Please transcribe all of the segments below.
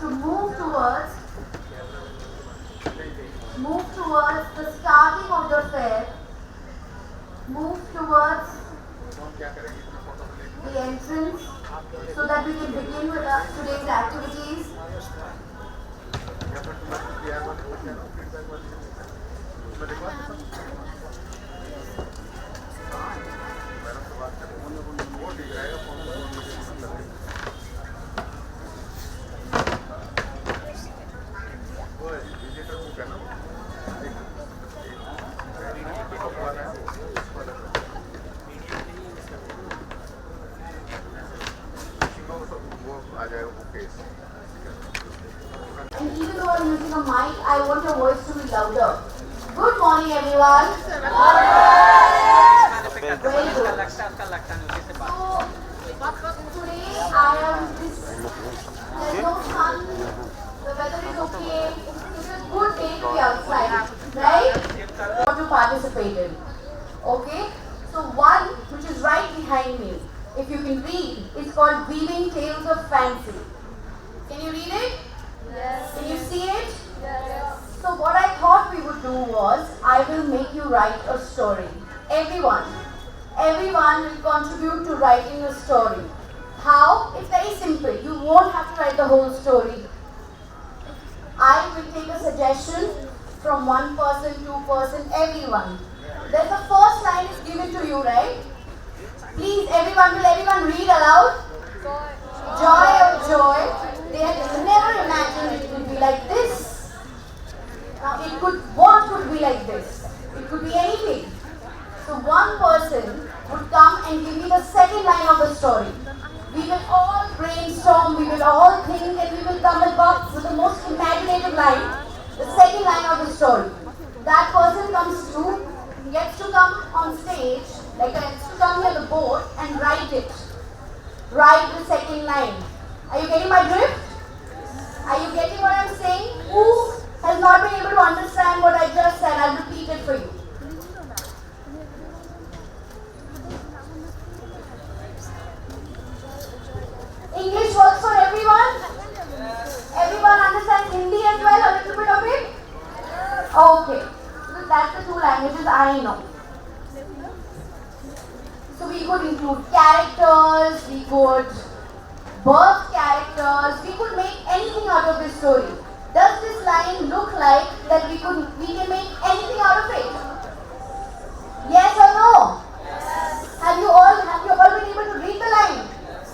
to move towards the starting of the fair, move towards the entrance so that we can begin with today's activities. And even though I'm using a mic, I want your voice to be louder. Good morning, everyone. Very good. So, today there's no sun, the weather is okay, it's a good day to be outside, right? Want to participate in. Okay? So one, which is right behind me, if you can read, is called Weaving Tales of Fancy. Can you read it? Yes. Can you see it? Yes. So what I thought we would do was, I will make you write a story. Everyone will contribute to writing a story. How? It's very simple. You won't have to write the whole story. I will take a suggestion from one person, two person, everyone. Then the first line is given to you, right? Please, will everyone read aloud? Joy of joy. They had never imagined it would be like this. Now, what could be like this? It could be anything. So one person would come and give me the second line of the story. We will all brainstorm, we will all think, and we will come up with the most imaginative line, the second line of the story. That person gets to come on stage, gets to come near the board and write it. Write the second line. Are you getting my drift? Are you getting what I'm saying? Who has not been able to understand what I just said? I'll repeat it for you. English works for everyone? Everyone understands Hindi as well, a little bit of it? Okay. So that's the two languages I know. So we could include characters, we could birth characters, we could make anything out of this story. Does this line look like that we can make anything out of it? Yes or no? Yes. Have you all been able to read the line? Yes.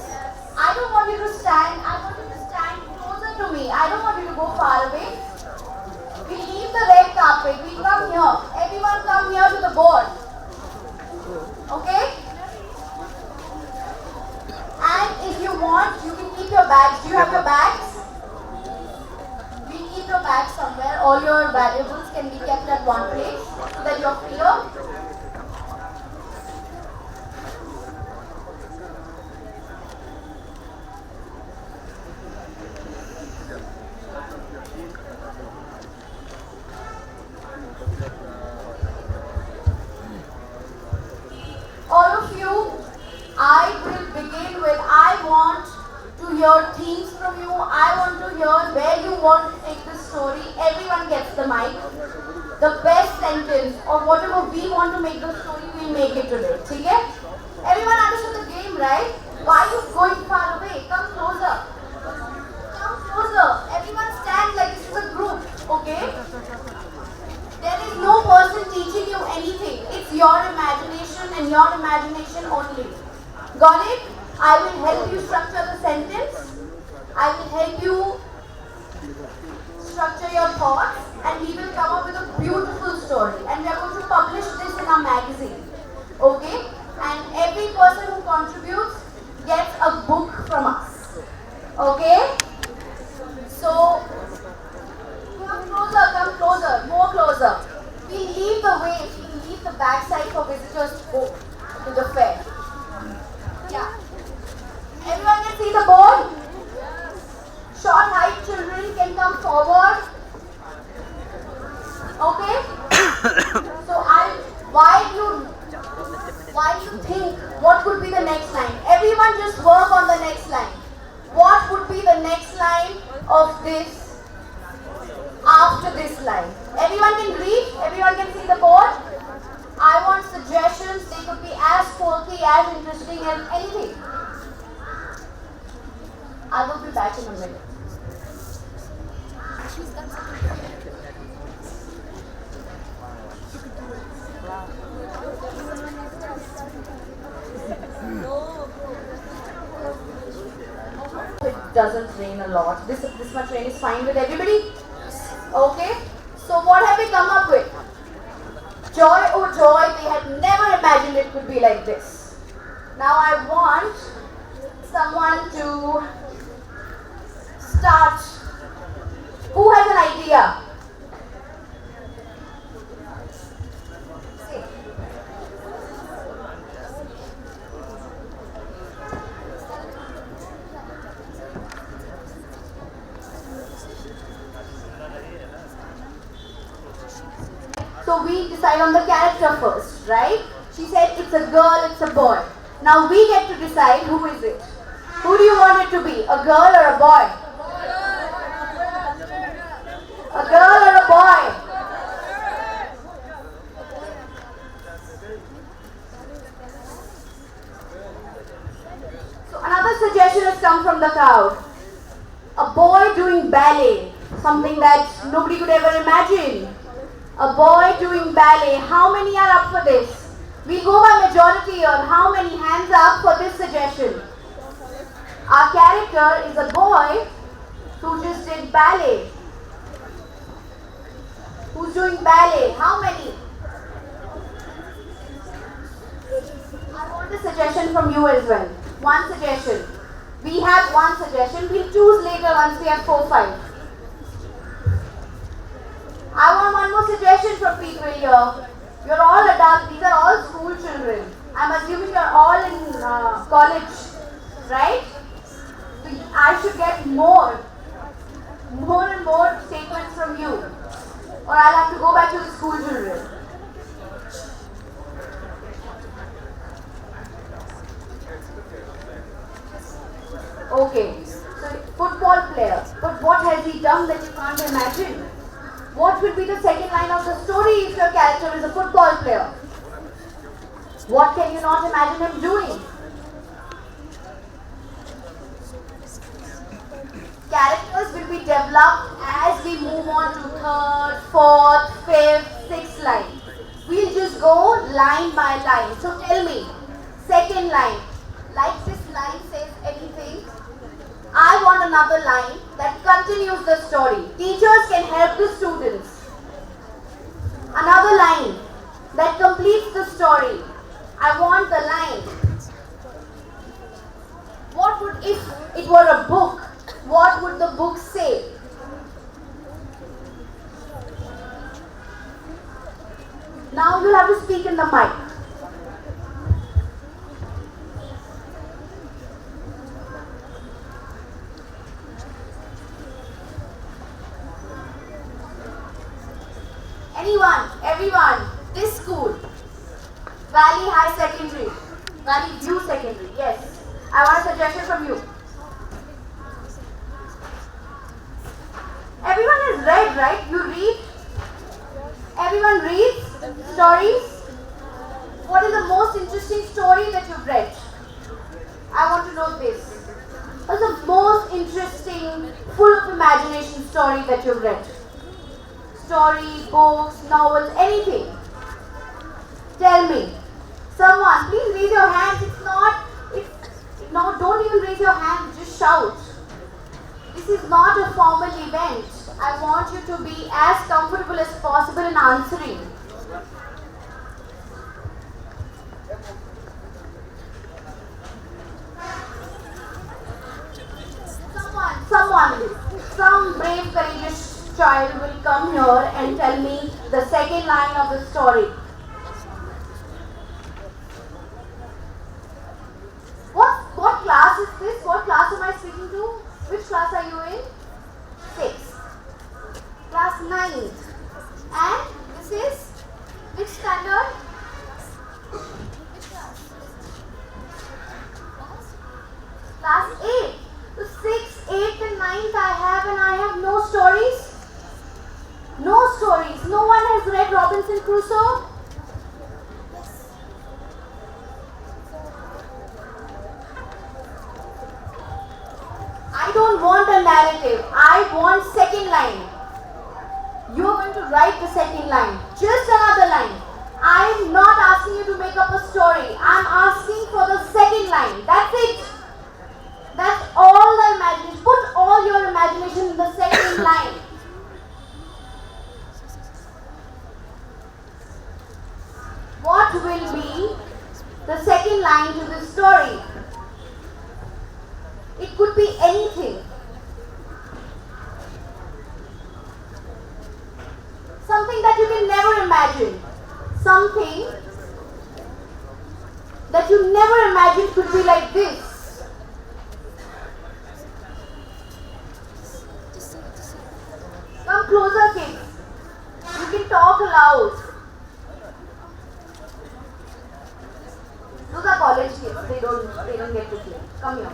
I don't want you to stand, I want you to stand closer to me. I don't want you to go far away. We leave the red carpet, we come here. Everyone come here to the board. Okay? And if you want, you can keep your bags. Do you have your bags? We keep your bags somewhere. All your valuables can be kept at one place so that you're clear. All of you, I will begin with, I want to hear themes from you. I want to hear where you want to take the story. Everyone gets the mic. The best sentence or whatever we want to make the story, we'll make it today. Okay? Everyone understood the game, right? Why are you going far away? Come closer. Come closer. Everyone stand like this is a group. Okay? There is no person teaching you anything. It's your imagination and your imagination only. Got it? I will help you structure the sentence. I will help you structure your thoughts, and we will come up with a beautiful story. And we are going to publish this in our magazine. Okay? And every person who contributes gets a book from us. Okay? So, come closer, more closer. We leave the way, we leave the backside for visitors to go to the fair. Yeah. Everyone can see the board? Short height children can come forward. Okay? So while you think what could be the next line, everyone just work on the next line. What would be the next line of this after this line. Everyone can read? Everyone can see the board? I want suggestions. They could be as quirky, as interesting as anything. I will be back in a minute. It doesn't rain a lot. This much rain is fine with everybody? Okay. So what have we come up with? Joy, oh joy, they had never imagined it could be like this. Now I want someone to start. Who has an idea? So we decide on the character first, right? She said it's a girl, it's a boy. Now we get to decide who is it. Who do you want it to be? A girl or a boy? A girl or a boy? So another suggestion has come from the crowd. A boy doing ballet, something that nobody could ever imagine. A boy doing ballet. How many are up for this? We go by majority here. How many hands up for this suggestion? Our character is a boy who just did ballet. Who's doing ballet? How many? I want a suggestion from you as well. One suggestion. We have one suggestion. We'll choose later once we have 4, 5. I want one more suggestion from people here. You're all adults. These are all school children. I'm assuming you're all in college, right? So I should get more and more statements from you. Or I'll have to go back to the school children. Okay, so football player. But what has he done that you can't imagine? What would be the second line of the story if your character is a football player? What can you not imagine him doing? Characters will be developed as we move on to 3rd, 4th, 5th, 6th line. We'll just go line by line. So tell me, second line, like this line says anything? I want another line that continues the story. Teachers can help the students. Another line that completes the story. I want the line. What would, if it were a book, what would the book say? Now you have to speak in the mic. Anyone, everyone, this school, Valley High Secondary, Valley View Secondary, yes. I want a suggestion from you. Everyone has read, right? You read? Everyone reads stories? What is the most interesting story that you've read? I want to know this. What's the most interesting, full of imagination story that you've read? Story, books, novels, anything. Tell me. Someone, please raise your hands. No, don't even raise your hands, just shout. This is not a formal event. I want you to be as comfortable as possible in answering. Some brave, courageous child will come here and tell me the second line of the story. What class is this? What class am I speaking to? Which class are you in? 6. Class 9. And this is which standard? Which class? Class 8. So 6, 8 and 9th I have have and I have no stories? No stories. No one has read Robinson Crusoe? I don't want a narrative. I want second line. You are going to write the second line. Just another line. I am not asking you to make up a story. I am asking for the second line. That's it. That's all the imagination. Put all your imagination in the second line. What will be the second line to this story? It could be anything. Something that you can never imagine. Something that you never imagined could be like this. Come closer, kids. You can talk aloud. Those are college kids. They don't get to play. Come here.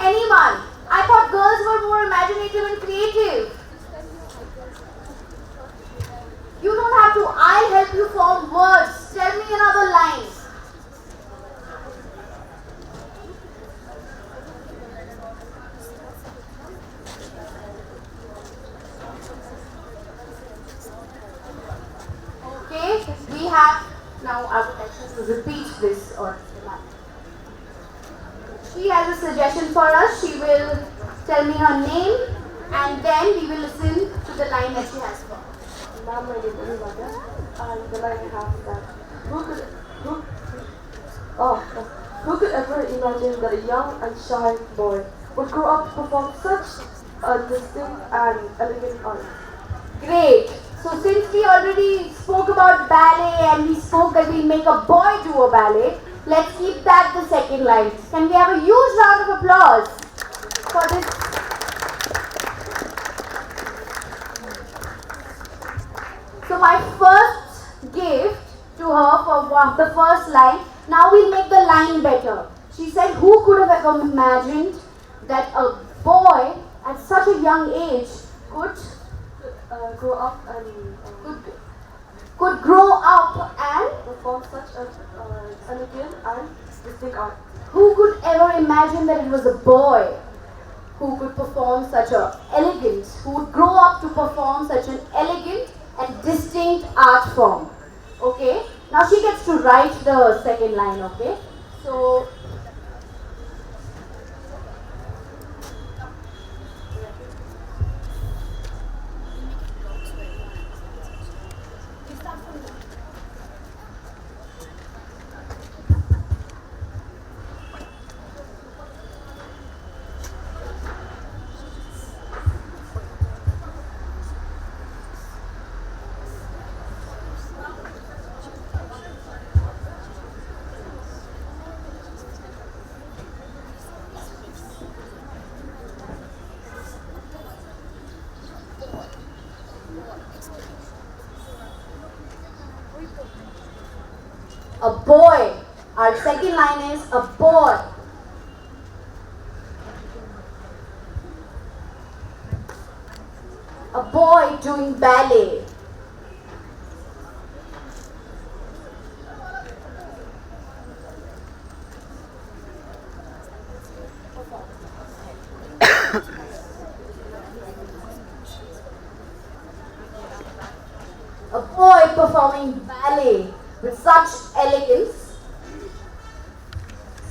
Anyone? I thought girls were more imaginative and creative. You don't have to. I'll help you form words. Tell me another line. Okay, we have now. I would like you to repeat this or. She has a suggestion for us. She will tell me her name and then we will listen to the line that she has for us. Ma'am, my name is Mother, and the line I have that who could ever imagine that a young and shy boy would grow up to perform such a distinct and elegant art? Great. So since we already spoke about ballet and we spoke that we make a boy do a ballet, let's keep that the second line. Can we have a huge round of applause for this? So my first gift to her for the first line, now we'll make the line better. She said, who could have ever imagined that a boy at such a young age could grow up and could grow up and perform such an elegant and distinct art? Who could ever imagine that it was a boy who could perform such a elegant, who would grow up to perform such an elegant and distinct art form? Okay, now she gets to write the second line, okay? So, a boy. Our second line is a boy. A boy doing ballet. A boy performing ballet with such elegance,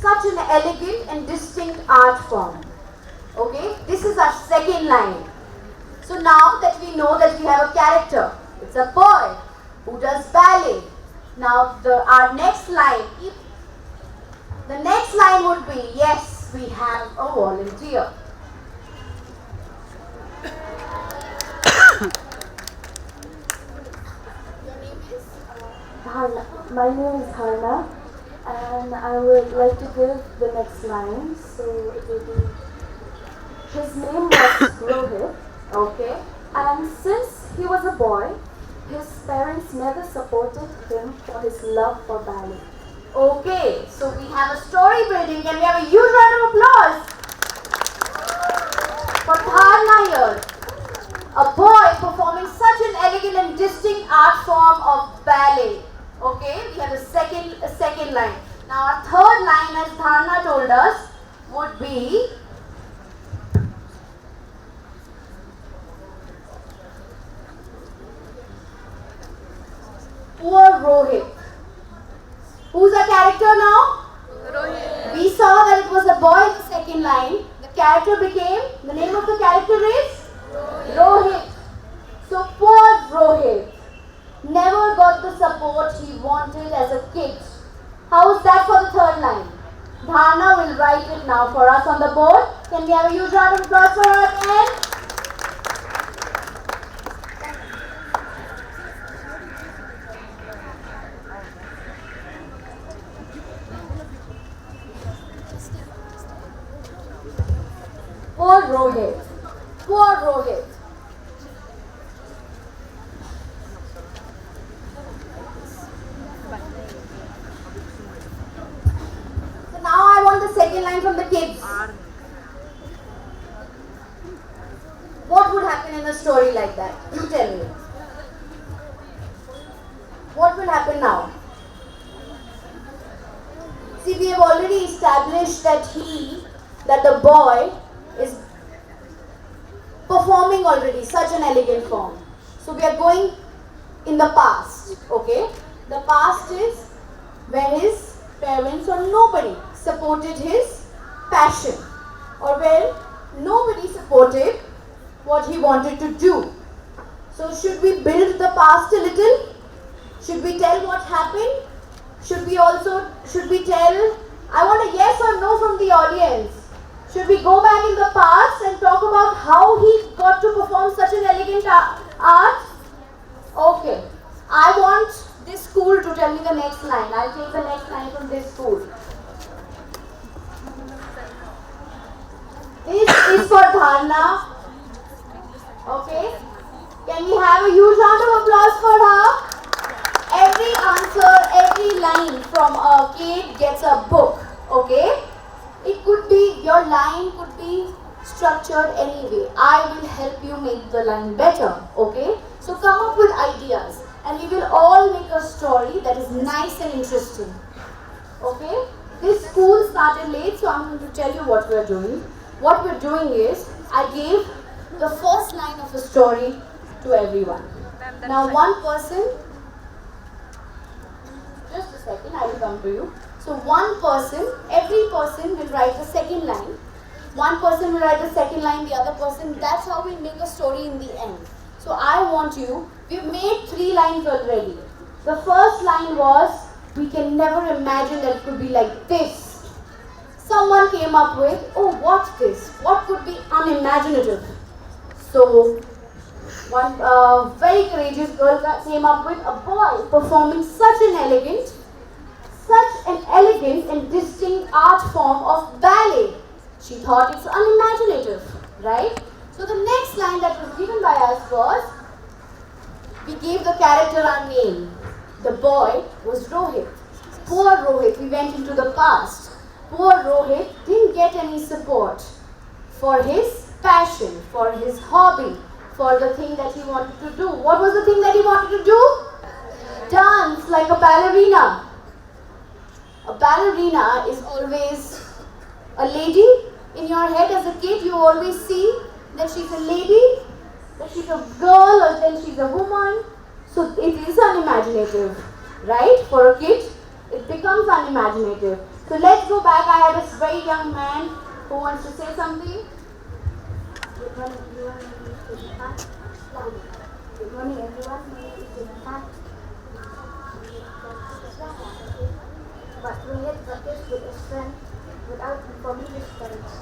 such an elegant and distinct art form. Okay, this is our second line. So now that we know that we have a character, it's a boy who does ballet. Now our next line, the next line would be, yes, we have a volunteer. My name is Harna, and I would like to give the next line. So it will be, his name was Rohit, Okay. and since he was a boy, never supported him for his love for ballet. Okay, so we have a story building. Can we have a huge round of applause for Dharna here? A boy performing such an elegant and distinct art form of ballet. Okay, we have a second line. Now our third line, as Dharna told us, would be poor Rohit. Who's the character now? Rohit. We saw that it was a boy in the second line. The character became, the name of the character is? Rohit. So poor Rohit never got the support he wanted as a kid. How is that for the third line? Dharna will write it now for us on the board. Can we have a huge round of applause for her again? Poor Rohit. Poor Rohit. So now I want the second line from the kids. What would happen in a story like that? You tell me. What will happen now? See, we have already established that the boy is performing already such an elegant form. So we are going in the past, okay? The past is where his parents or nobody supported his passion, or where nobody supported what he wanted to do. So should we build the past a little? Should we tell what happened? Should we tell, I want a yes or no from the audience. Should we go back in the past and talk about how he got to perform such an elegant art? Okay. I want this school to tell me the next line. I'll take the next line from this school. This is for Dharna. Okay. Can we have a huge round of applause for her? Every answer, every line from a kid gets a book. Okay. It could be, your line could be structured anyway. I will help you make the line better, okay? So come up with ideas and we will all make a story that is nice and interesting, okay? This school started late, so I'm going to tell you what we're doing. What we're doing is, I gave the first line of a story to everyone. Now one person, just a second, I will come to you. So one person, every person will write the second line. One person will write the second line, the other person. That's how we make a story in the end. So I want you, we've made 3 lines already. The first line was, we can never imagine that it could be like this. Someone came up with, oh, what's this? What could be unimaginative? So one very courageous girl came up with a boy performing such an elegant and distinct art form of ballet. She thought it's unimaginative, right? So the next line that was given by us was, we gave the character our name. The boy was Rohit. Poor Rohit, we went into the past. Poor Rohit didn't get any support for his passion, for his hobby, for the thing that he wanted to do. What was the thing that he wanted to do? Dance like a ballerina. A ballerina is always a lady. In your head as a kid, you always see that she's a lady, that she's a girl, or then she's a woman. So it is unimaginative, right? For a kid, it becomes unimaginative. So let's go back. I had this very young man who wants to say something. Good morning, everyone. Good morning, everyone. But Rohit practiced with his friend without informing his parents.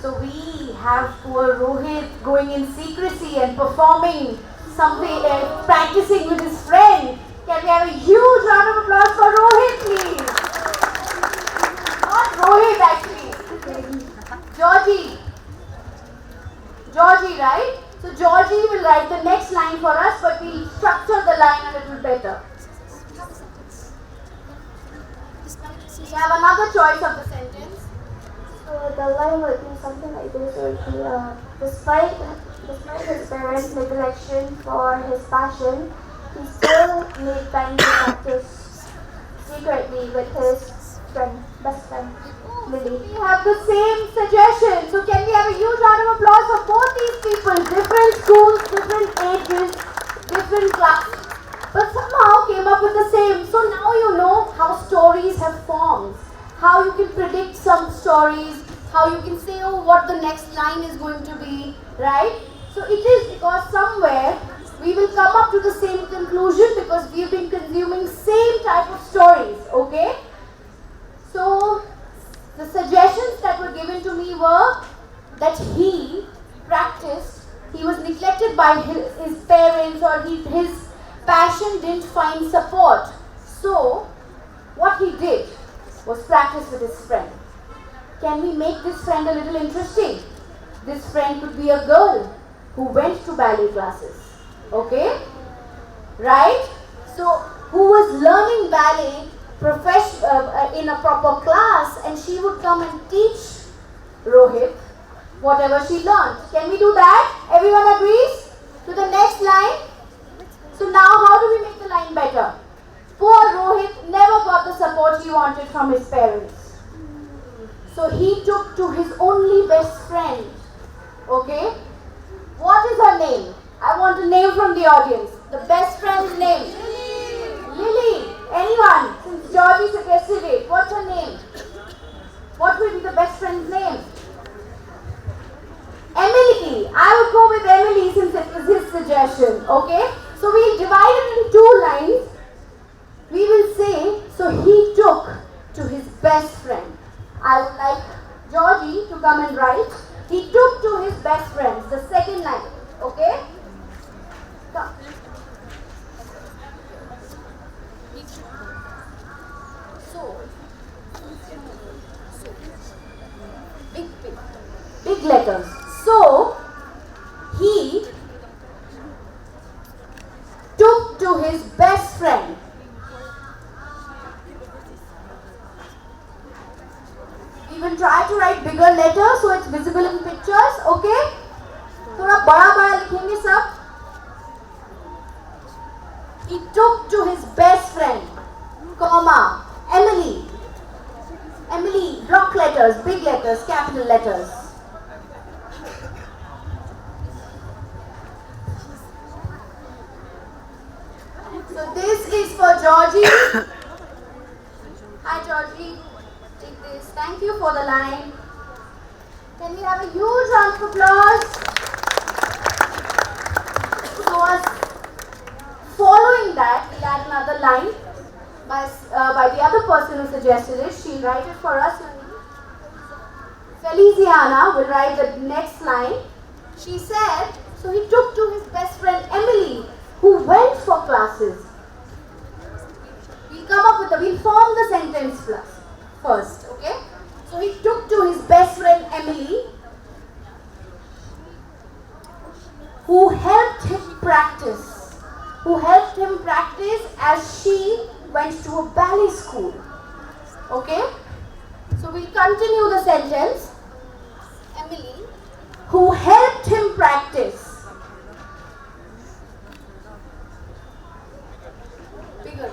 So we have poor Rohit going in secrecy and performing something, practicing with his friend. Can we have a huge round of applause for Rohit, please? Not Rohit, actually. Georgie, right? So Georgie will write the next line for us, but we'll structure the line a little better. We have another choice of the sentence. So the line would be something like this, or despite his parents' neglection for his passion, he still made time to practice secretly with his best friend, Lily. We have the same suggestion. So can we have a huge round of applause for both these people? Different schools, different ages, different classes, but somehow came up with the same. So now you know how stories have forms, how you can predict some stories, how you can say, oh, what the next line is going to be, right? So it is because somewhere we will come up to the same conclusion because we've been consuming same type of stories, okay? So the suggestions that were given to me were that he practiced, he was neglected by his parents, or his passion didn't find support. So what he did was practice with his friend. Can we make this friend a little interesting? This friend could be a girl who went to ballet classes, okay? Right? So who was learning ballet in a proper class, and she would come and teach Rohit whatever she learned. Can we do that? Everyone agrees? To the next line. So now how do we make the line better? Poor Rohit never got the support he wanted from his parents. So he took to his only best friend. Okay? What is her name? I want a name from the audience. The best friend's name. Lily. Anyone? Since Georgie suggested it. What's her name? What will be the best friend's name? Emily. I would go with Emily since it was his suggestion. Okay? So we'll divide it into two lines. We will say, so he took to his best friend. I would like Georgie to come and write. He took to his best friends. The second line. Okay? Come. Big letters. So, he took to his best friend. We will try to write bigger letters so it's visible in pictures, okay? थोड़ा बड़ा लिखेंगे सब. He took to his best friend, comma, Emily. Emily, block letters, big letters, capital letters. So this is for Georgie. Hi Georgie, take this. Thank you for the line. Can we have a huge round of applause? So as following that, we'll add another line by the other person who suggested it. She'll write it for us. Feliciana will write the next line. She said, so he took to his best friend Emily, who went for classes. We'll form the sentence first, okay? So he took to his best friend Emily, who helped him practice as she went to a ballet school. Okay? So we'll continue the sentence. Emily, who helped him practice. Bigger.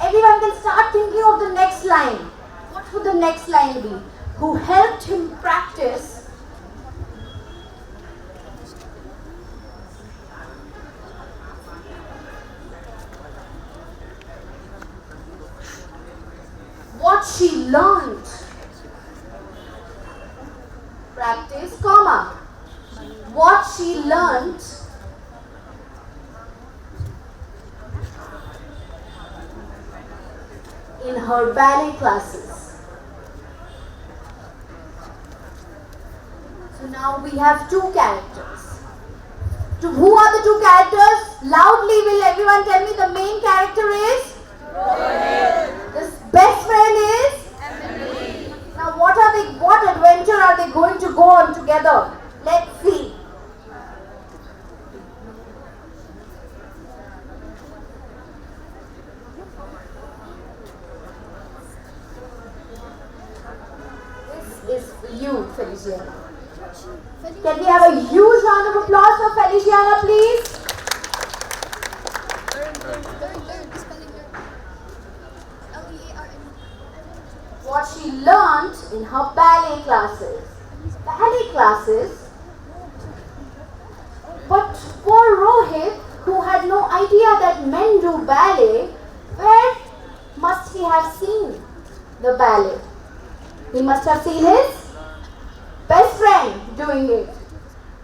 Everyone can start thinking of the next line. What would the next line be? Who helped him practice what she learned. Practice, comma. What she learned in her ballet classes. So now we have two characters. Who are the two characters? Loudly will everyone tell me the main character is? Rohit. The best friend together. Let's see. This is for you, Feliciana. Can we have a huge round of applause for Feliciana, please? What she learned in her ballet classes. Ballet classes? But for Rohit, who had no idea that men do ballet, where must he have seen the ballet? He must have seen his best friend doing it.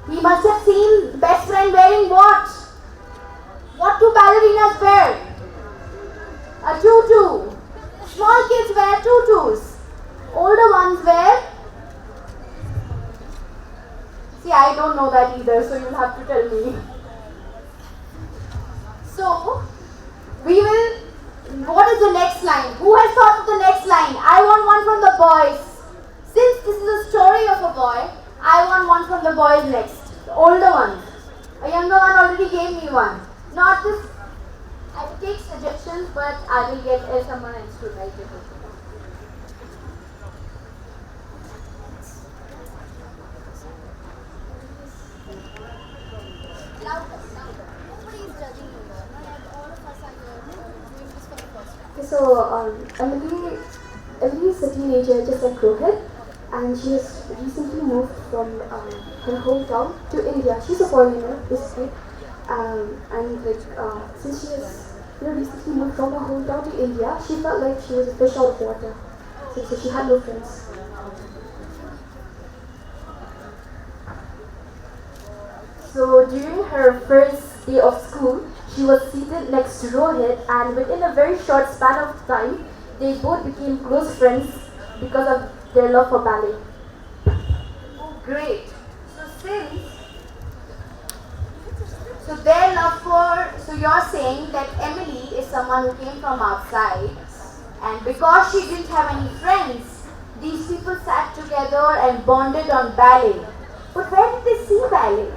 He must have seen best friend wearing what? What do ballerinas wear? A tutu. Small kids wear tutus. Older ones wear... See, I don't know that either, so you'll have to tell me. So, we will... What is the next line? Who has thought of the next line? I want one from the boys. Since this is a story of a boy, I want one from the boys next. The older one. A younger one already gave me one. Not this. I will take suggestions, but I will get someone else to write it. Okay, so Emily is a teenager just like Rohit, and she has recently moved from her hometown to India. She's a foreigner, basically, and since she has recently moved from her hometown to India, she felt like she was a fish out of water, so she had no friends. So during her first day of school, she was seated next to Rohit, and within a very short span of time, they both became close friends because of their love for ballet. Oh, great. So their love for, so you're saying that Emily is someone who came from outside, and because she didn't have any friends, these people sat together and bonded on ballet. But where did they see ballet?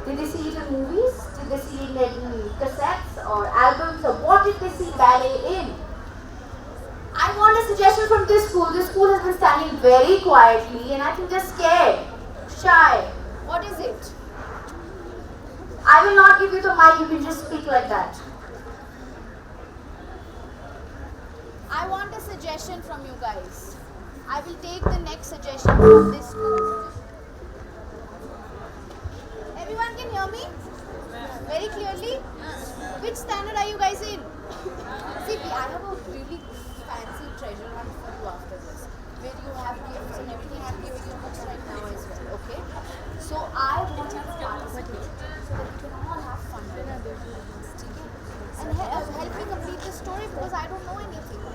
Did they see it in movies? Did they see it in cassettes or albums? Or what did they see ballet in? I want a suggestion from this school. This school has been standing very quietly and I think they're scared, shy. What is it? I will not give you the mic, you can just speak like that. I want a suggestion from you guys. I will take the next suggestion from this school. Everyone can hear me? Very clearly? Which standard are you guys in? See, I have a really fancy treasure hunt for you after this, where you have gifts and everything. I'm giving you books right now as well, okay? So I want you to participate so that we can all have fun with it. And help me complete the story because I don't know anything.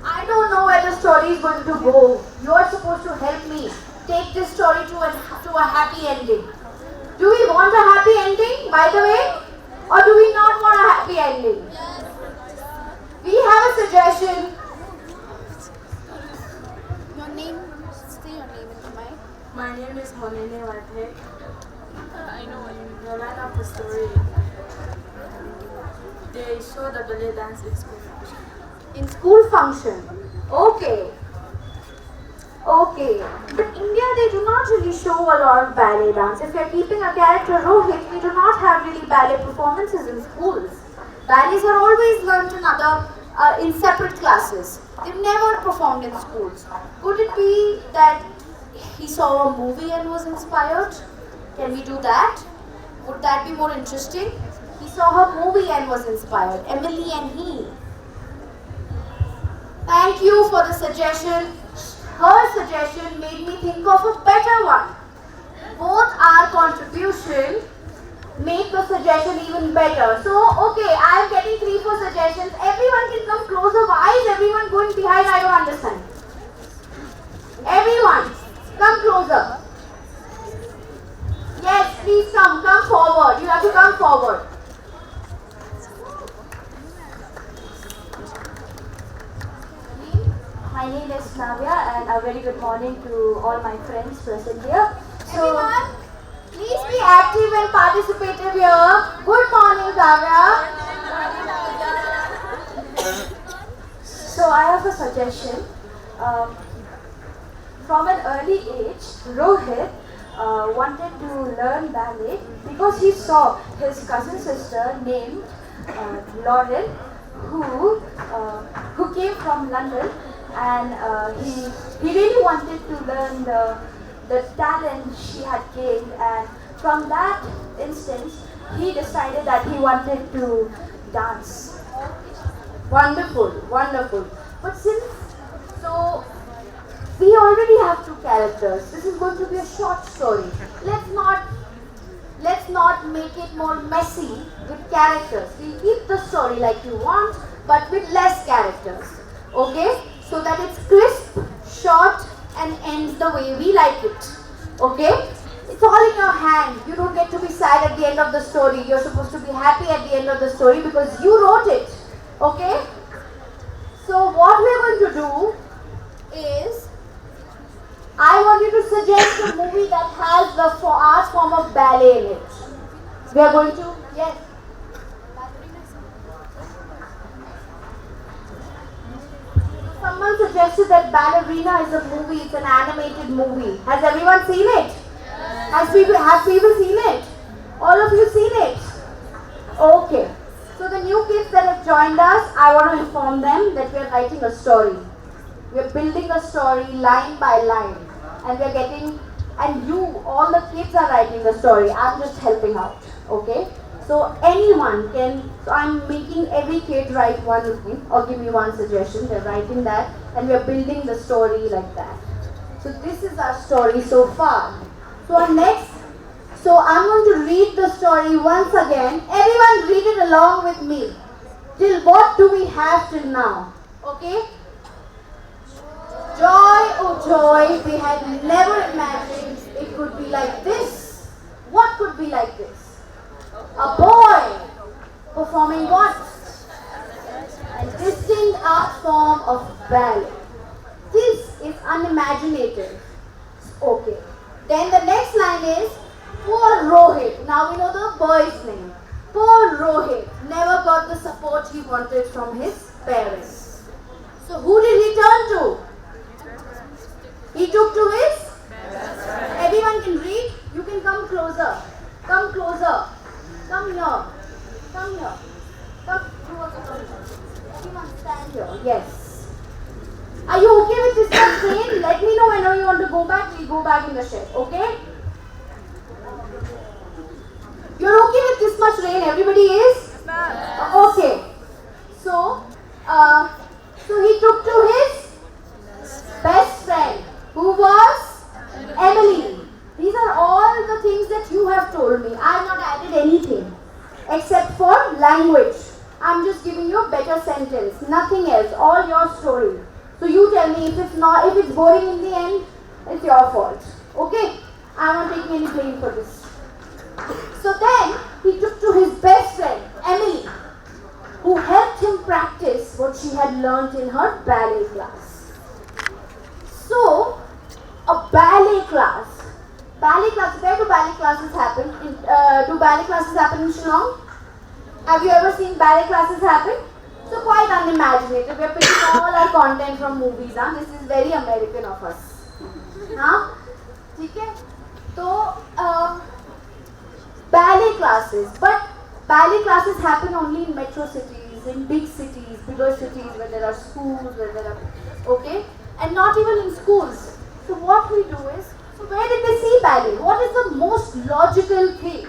I don't know where the story is going to go. You are supposed to help me take this story to a happy ending. Do we want a happy ending, by the way? Or do we not want a happy ending? Yes. We have a suggestion. Your name, say your name in the mic. My name is Honene Wate. I know the line of the story. They show the ballet dance in school function. In school function. Okay. Okay. But India, they do not really show a lot of ballet dance. If you're keeping a character Rohit, we do not have really ballet performances in schools. Ballets are always learnt in separate classes. They've never performed in schools. Could it be that he saw a movie and was inspired? Can we do that? Would that be more interesting? He saw her movie and was inspired. Emily and he. Thank you for the suggestion. Her suggestion made me think of a better one. Both our contribution make the suggestion even better. So, okay, I am getting 3-4 suggestions. Everyone can come closer. Why is everyone going behind? I don't understand. Everyone, come closer. Yes, please come forward. You have to come forward. My name is Navya, and a very good morning to all my friends present here. Everyone, Please be active and participative here. Good morning, Kavya. So I have a suggestion. Um, from an early age, Rohit wanted to learn ballet because he saw his cousin sister named Lauren, who who came from London, and he really wanted to learn the talent she had gained, and from that instance, he decided that he wanted to dance. Wonderful, wonderful. But since so we already have two characters. This is going to be a short story. Let's not make it more messy with characters. We'll keep the story like you want, but with less characters. Okay? So that it's crisp, short, and ends the way we like it. Okay? It's all in your hand. You don't get to be sad at the end of the story. You're supposed to be happy at the end of the story because you wrote it. Okay? So what we're going to do is I want you to suggest a movie that has the art form of ballet in it. We are going to, yes. Someone suggested that Ballerina is a movie, it's an animated movie. Has everyone seen it? Have people seen it? All of you seen it? Okay. So the new kids that have joined us, I want to inform them that we are writing a story. We are building a story line by line. And we are getting, and you, all the kids are writing the story. I'm just helping out. Okay? So anyone can, so I'm making every kid write one thing or give me one suggestion. They're writing that and we are building the story like that. So this is our story so far. So I'm going to read the story once again. Everyone read it along with me. Till what do we have till now? Okay? Joy, oh joy, we had never imagined it could be like this. What could be like this? A boy performing what? A distinct art form of ballet. This is unimaginative. Okay. Then the next line is poor Rohit. Now we know the boy's name. Poor Rohit never got the support he wanted from his parents. So who did he turn to? He took to his? Everyone can read? You can come closer. Come closer. Come here. Come here. Come. You also come here. Everyone stand here. Yes. Are you okay with this much rain? Let me know whenever you want to go back. We'll go back in the shed. Okay? You're okay with this much rain? Everybody is? Okay. So he took to his best friend, who was Emily. These are all the things that you have told me. I have not added anything except for language. I'm just giving you a better sentence. Nothing else. All your story. So you tell me if it's boring in the end, it's your fault. Okay? I'm not taking any blame for this. So then he took to his best friend, Emily, who helped him practice what she had learnt in her ballet class. So, a ballet class. Where do ballet classes happen? Do ballet classes happen in Shillong? Have you ever seen ballet classes happen? So quite unimaginative. We're picking all our content from movies. Huh? This is very American of us. Huh? Okay? So, ballet classes. But ballet classes happen only in metro cities, in big cities, bigger cities where there are schools, where there are, okay? And not even in schools. So what we do is, so where did they see ballet? What is the most logical thing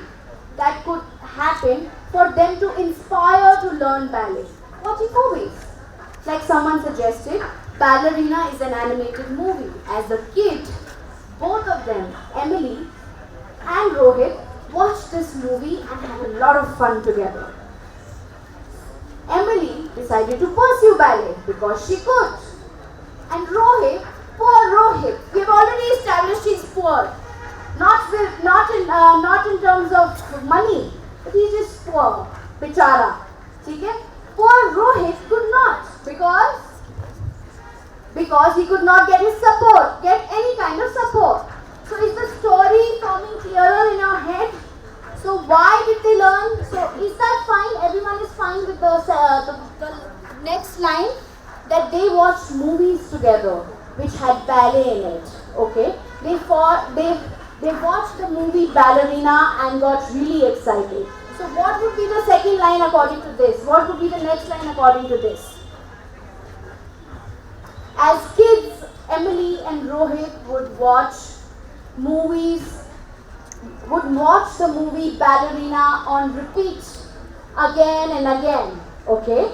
that could happen for them to inspire to learn ballet? Watching movies. Like someone suggested, Ballerina is an animated movie. As a kid, both of them, Emily and Rohit, watched this movie and had a lot of fun together. Emily decided to pursue ballet because she could. And Rohit, poor Rohit, we've already established he's poor. Not in terms of money, but he's just poor. Bichara. Okay? Poor Rohit could not because he could not get any kind of support. So is the story clearer in your head? So why did they learn? So is that fine? Everyone is fine with the next line, that they watched movies together which had ballet in it. Okay, they watched the movie Ballerina and got really excited. So what would be the second line according to this? What would be the next line according to this? As kids, Emily and Rohit movies would watch the movie Ballerina on repeat again and again. Okay,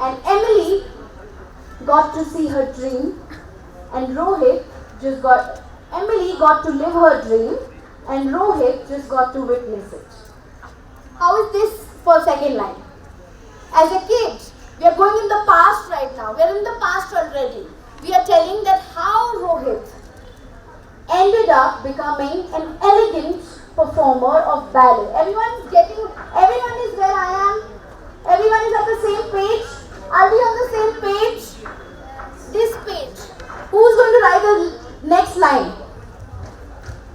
and Emily got to see her dream, and Emily got to live her dream, and Rohit just got to witness it. How is this for second line? As a kid, we are going in the past right now. We are in the past already. We are telling that how Rohit ended up becoming an elegant performer of ballet. Everyone is where I am. Everyone is at the same page. Are we on the same page? This page. Who's going to write the next line?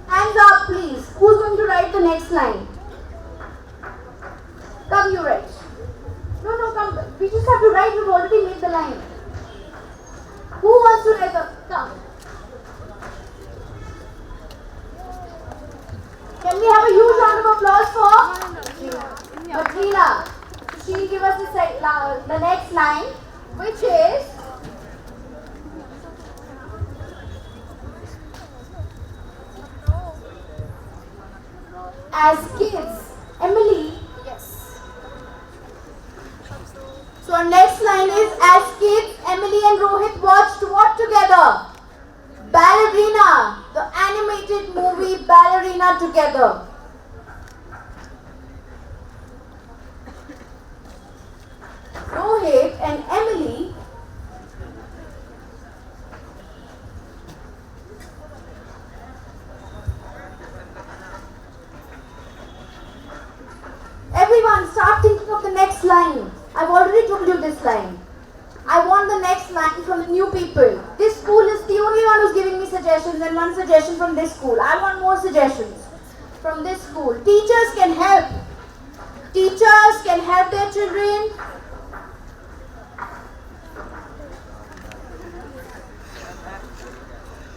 Hands up, please. Who's going to write the next line? Come, you write. No, come. We just have to write. We've already made the line. Who wants to write the... Come. Can we have a huge round of applause for Madrina? She'll give us the next line, which is... As kids, Emily... Yes. So our next line is, as kids, Emily and Rohit watched what together? Ballerina, the animated movie Ballerina together. Rohit and Emily everyone start thinking of the next line. I've already told you this line. I want the next line from the new people. This school is the only one who's giving me suggestions, and one suggestion from this school. I want more suggestions from this school. Teachers can help. Teachers can help their children.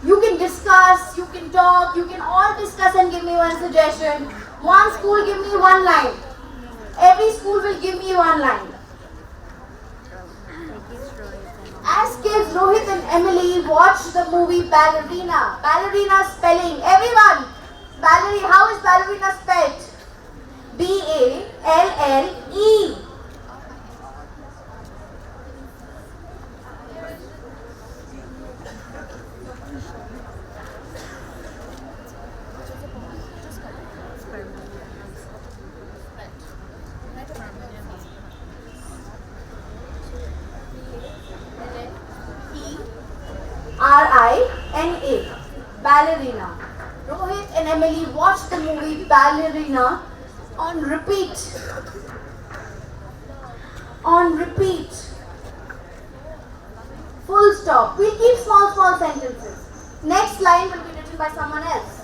You can discuss, you can talk, you can all discuss and give me one suggestion. One school give me one line. Every school will give me one line. As kids, Rohit and Emily watched the movie Ballerina. Ballerina spelling. Everyone, ballerina. How is ballerina spelled? B-A-L-L-E. R-I-N-A. Ballerina. Rohit and Emily watched the movie Ballerina on repeat. On repeat. Full stop. We'll keep small sentences. Next line will be written by someone else.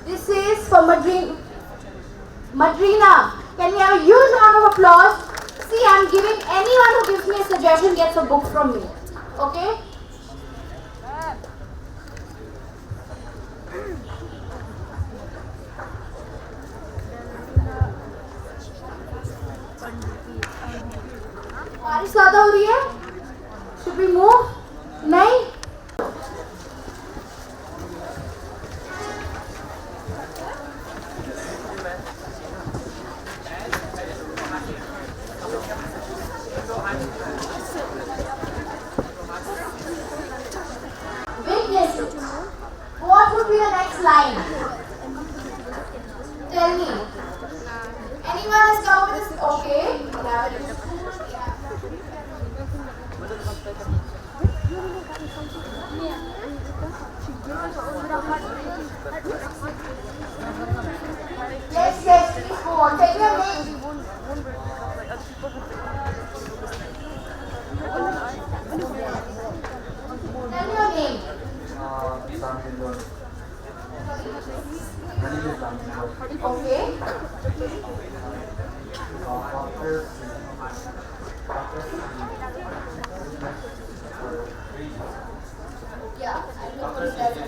This is for Madrina. Madrina, can we have a huge round of applause? See, I'm giving anyone who gives me a suggestion gets a book from me. Okay? बारिश ज़्यादा हो रही है? Should we move? नहीं? What would be the next line? Tell me. Anyone has come up with this? Okay. Yes, please go on. Tell your name. Tell me your name. Yeah, I know what that is.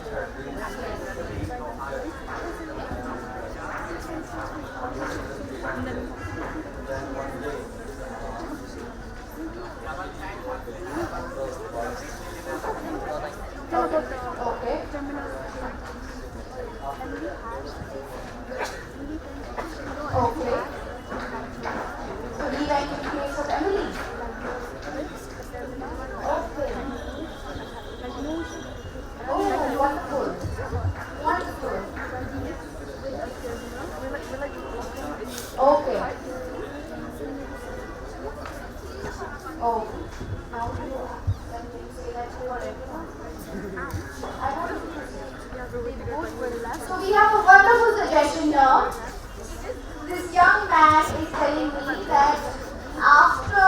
Okay. Okay. So rewrite in case of Emily. Okay. Oh, wonderful. Wonderful. Okay. Oh. Now do you can you say that to everyone? I want to. So we have a wonderful suggestion here. This young man is telling me that after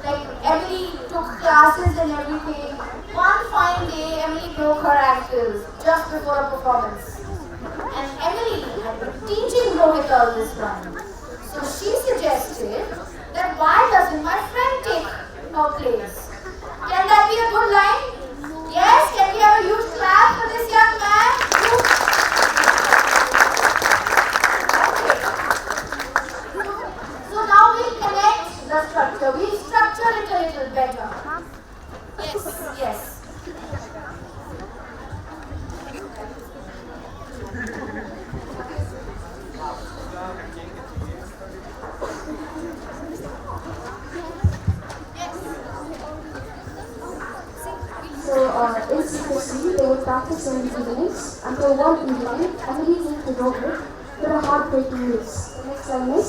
like Emily took classes and everything, one fine day Emily broke her ankles just before a performance. And Emily had been teaching Rohit all this time. So she suggested that why doesn't my friend take her place? Can that be a good line? Yes, can we have a huge clap for this young man? So now we'll connect the structure. We'll structure it a little better. Yes, yes. So, in secrecy, they would practice in the evenings until one evening, Emily came to Rohit with a heartbreaking news. The next line is,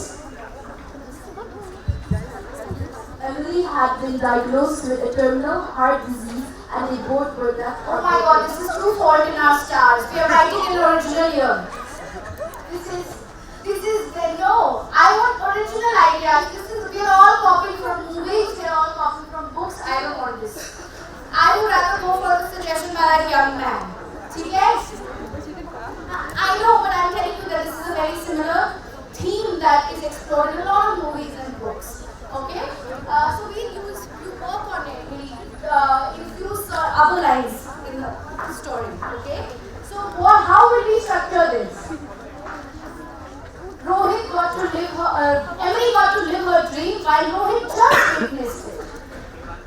Emily had been diagnosed with a terminal heart disease and they both were deaf. Oh my god, this is true fault in our stars. We are writing in original here. No, I want original ideas. We are all copying from movies, we are all copying from books. I don't want this. I would rather go for the suggestion by a young man. Yes? I know, but I'm telling you that this is a very similar theme that is explored in a lot of movies and books. Okay? So you work on it. We infuse other lines in the story. Okay? So how will we structure this? Rohit got to live Emily got to live her dream while Rohit just witnessed it.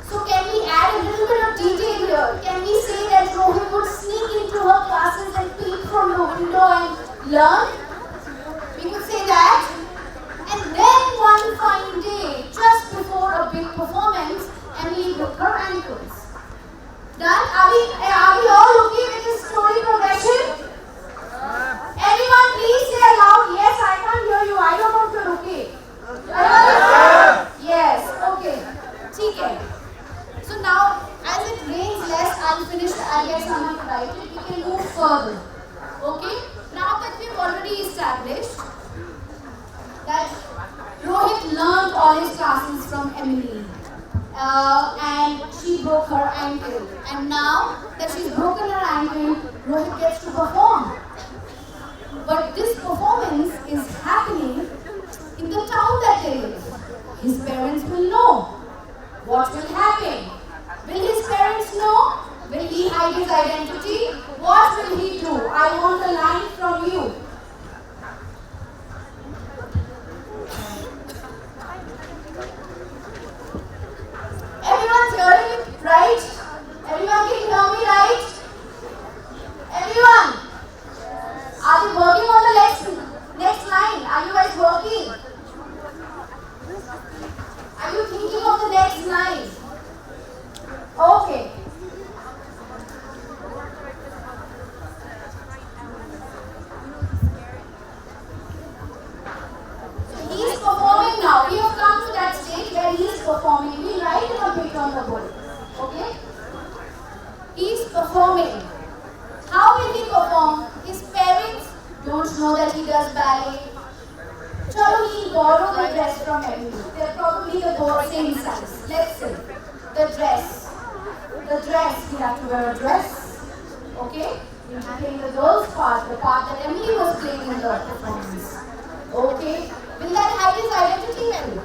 So can we add a little bit of detail here? Can we say that Rohit would sneak into her classes and peek from the window and learn? We could say that. And then one fine day, just before a big performance, Emily broke her ankles. Done? Are we all okay with this story progression? Everyone please say aloud, yes, I can't hear you. I don't know if you're okay. Yes, okay. Okay. So now, as it rains less, I'll get someone to write it. We can move further. Okay? Now that we've already established that Rohit learned all his classes from Emily. And she broke her ankle. And now that she's broken her ankle, Rohit gets to perform. But this performance is happening in the town that they live. His parents will know. What will happen? Will his parents know? Will he hide his identity? What will he do? I want a line from you. Everyone's hearing it, right? Everyone can hear me, right? Everyone? Are you working on the next line? Are you guys working? Are you thinking of the next line? Okay. So he is performing now. We have come to that stage where he is performing. We write it a bit on the board. Okay? He is performing. How will he perform? His parents don't know that he does ballet. Chalo, he borrowed the dress from Emily. They're probably the same size. Let's see. The dress. The dress. He had to wear a dress. Okay? He's playing the girl's part, the part that Emily was playing in the performance. Okay? Will that hide his identity?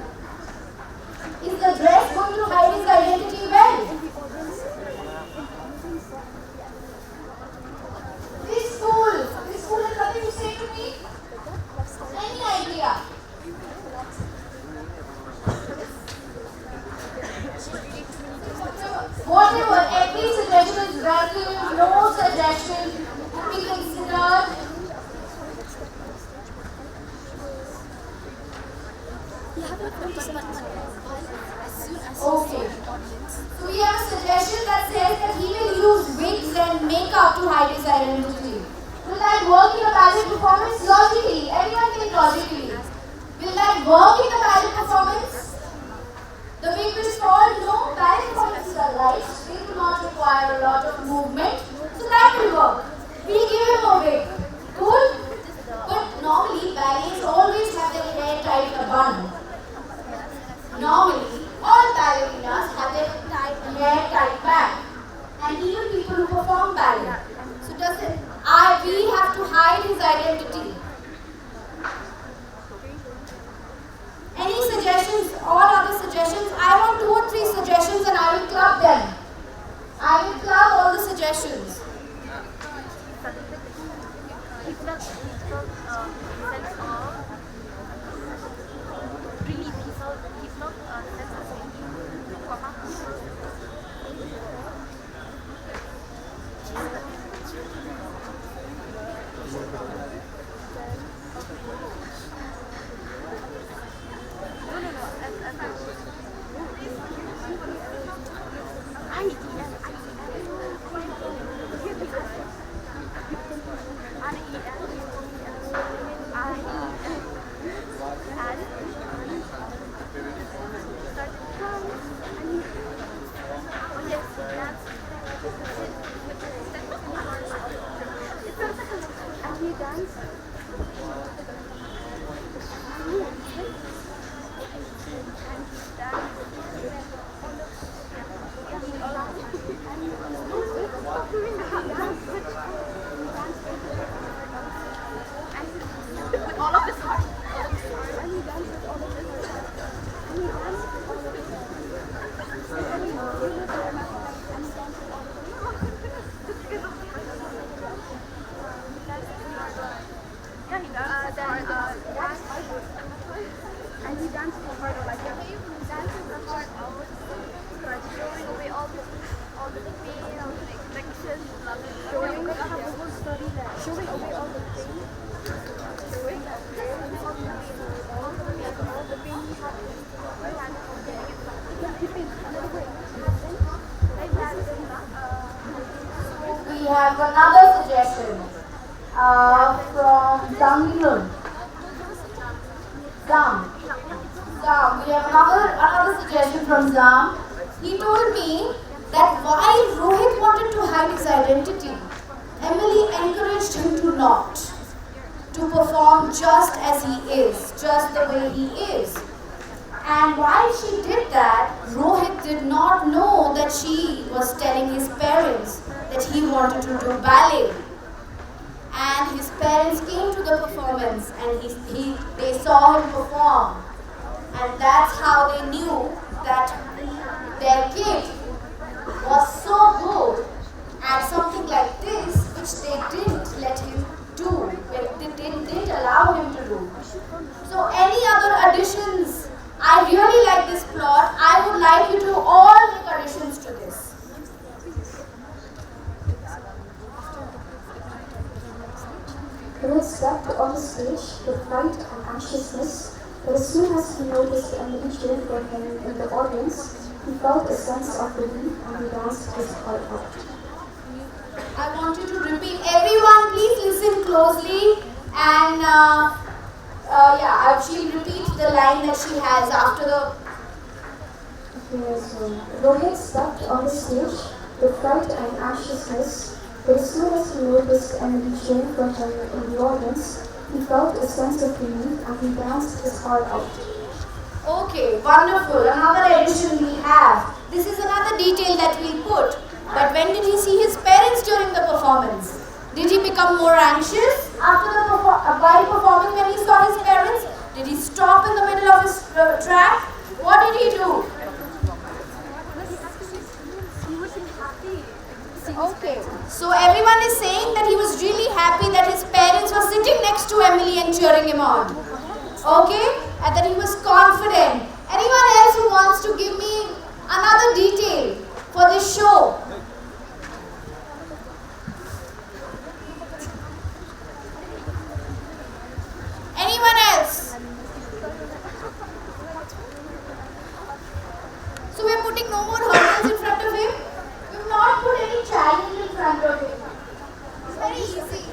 negative, no suggestion to be considered. Okay. So we have a suggestion that says that he will use wigs and makeup to hide his identity. Will that work in a ballet performance? Logically. Everyone think logically. Will that work in a ballet performance? The wig will fall? No. Ballet performances are light. They do not require a lot of movement. So that will work. We'll give him a wig. Cool? But normally ballets always have their hair tied in a bun. Normally, all ballerinas have their hair tied back, and even people who perform ballet. So we have to hide his identity. Any suggestions? All other suggestions? I want 2 or 3 suggestions and I will club them. I will club all the suggestions. We have another suggestion from Zam. We have another suggestion from Zam. He told me that while Rohit wanted to hide his identity, Emily encouraged him to not, to perform just as he is, just the way he is. And while she did that, Rohit did not know that she was telling his parents that he wanted to do ballet. And his parents came to the performance and they saw him perform. And that's how they knew that their kid was so good at something like this, which they didn't let him do, they didn't allow him to do. So any other additions? I really like this plot. I would like you to all make additions to this. Rohit stepped on the stage with fright and anxiousness, but as soon as he noticed Emily cheering for him in the audience, he felt a sense of relief and he danced his heart out. I want you to repeat. Everyone, please listen closely and she'll repeat the line that she has after the... Okay, so Rohit stepped on the stage with fright and anxiousness, but as soon as he noticed Emily cheering for him in the audience, he felt a sense of relief and he danced his heart out. Okay, wonderful. Another addition we have. This is another detail that we put. But when did he see his parents during the performance? Did he become more anxious while performing when he saw his parents? Did he stop in the middle of his track? What did he do? Okay, so everyone is saying that he was really happy that his parents were sitting next to Emily and cheering him on. Okay, and that he was confident. Anyone else who wants to give me another detail for this show? putting no more hurdles in front of him? We've not put any challenge in front of him. It's very easy.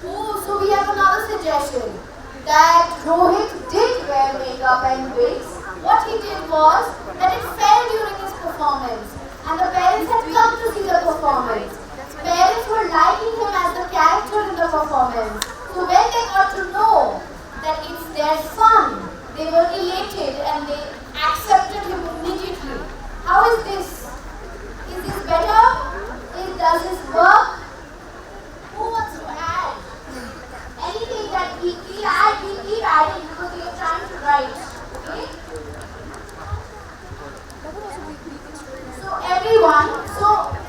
Oh, so we have another suggestion that Rohit did wear makeup and wigs. What he did was that it fell during his performance and the parents had come to see the performance. Parents were liking him as the character in the performance. So when they got to know that it's their son, they were elated and they accepted him immediately. How is this? Is this better? Does this work? Who wants to add? Anything that we keep adding because we are trying to write. Okay? So everyone,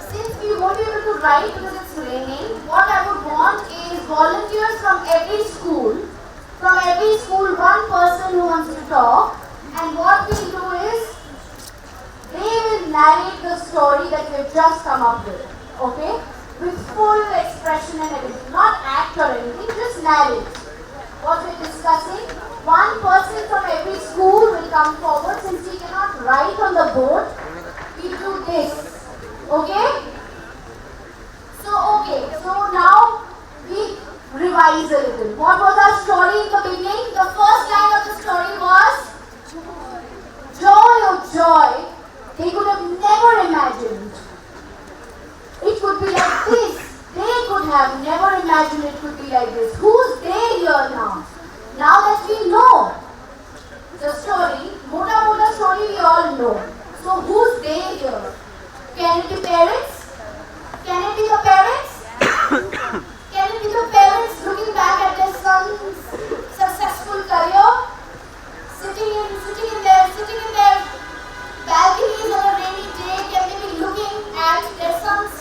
since we won't be able to write because it's raining, what I would want is volunteers from every school. From every school, one person who wants to talk. And what we'll do is, they will narrate the story that we've just come up with. Okay? With full expression and everything. Not act or anything, just narrate. What we're discussing. One person from every school will come forward. Since we cannot write on the board, we do this. Okay? So now we revise a little. What was our story in the beginning? The first line of the story was joy, oh joy. They could have never imagined it could be like this. They could have never imagined it could be like this. Who's they here now? Now that we know the story, Mota story we all know. So who's they here? Can it be parents? Can it be the parents? Can it be the parents looking back at their son's successful career? Sitting in their balconies on a rainy day, can they be looking at their son's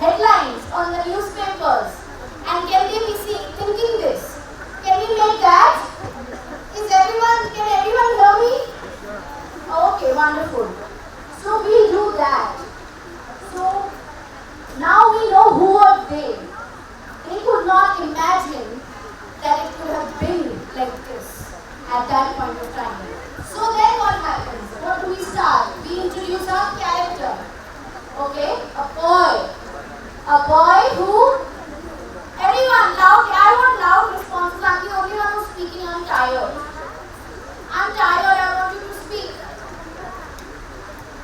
headlines on the newspapers? And can they be thinking this? Can we make that? Can everyone hear me? Okay, wonderful. So we'll do that. So now we know who are they. They could not imagine that it could have been like this at that point of time. So then what happens? What do we start? We introduce our character. Okay? A boy. A boy who? Everyone, loud. I want loud responses. I'm the only one who's speaking. I'm tired. I'm tired. I want you to speak.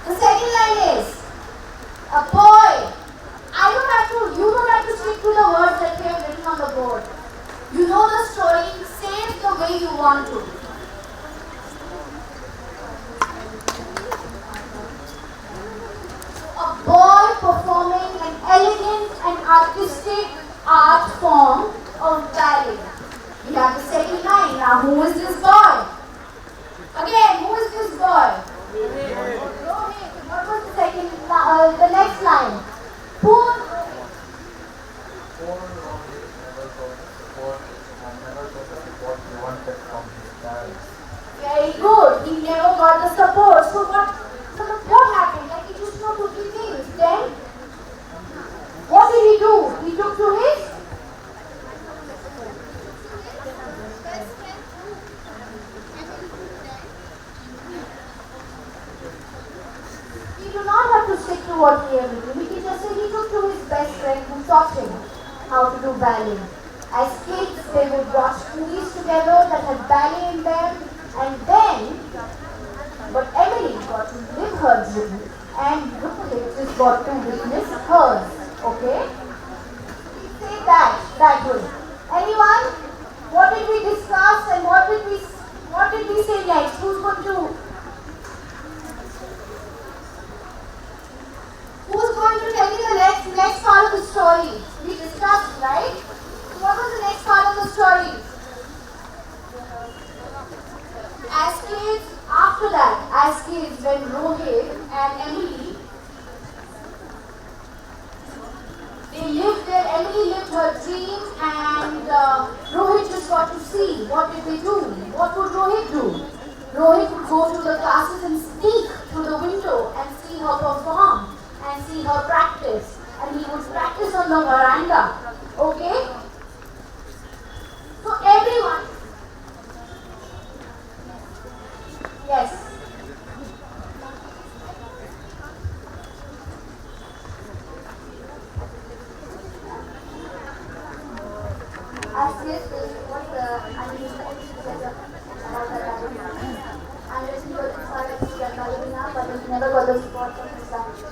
The second line is a boy. You don't have to stick to the words that we have written on the board. You know the story. Say it the way you want to. A boy performing an elegant and artistic art form of ballet. We have the second line. Now, who is this boy? Again, who is this boy? Rohit. What was the second? The next line. Poor. Very good. He never got the support. So what happened? Like he just know 2-3 things. Then what did he do? He took to his We do not have to stick to what he ever did. We can just say he took to his best friend who taught him how to do ballet. As kids, they would watch movies together that had ballet in them, and then, but Emily got to live her dream, and Rohit just got to witness hers. Okay? Say that way. Anyone? What did we discuss and what did we say next? Who's going to tell me the next part of the story? We discussed, right? So what was the next part of the story? As kids, when Rohit and Emily see, what did they do? What would Rohit do? Rohit would go to the classes and sneak through the window and see her perform and see her practice. And he would practice on the veranda. Okay? So everyone, yes. As this was the unusual pleasure about her life. And when he was inspired to get ballerina, but he never got the support from his family.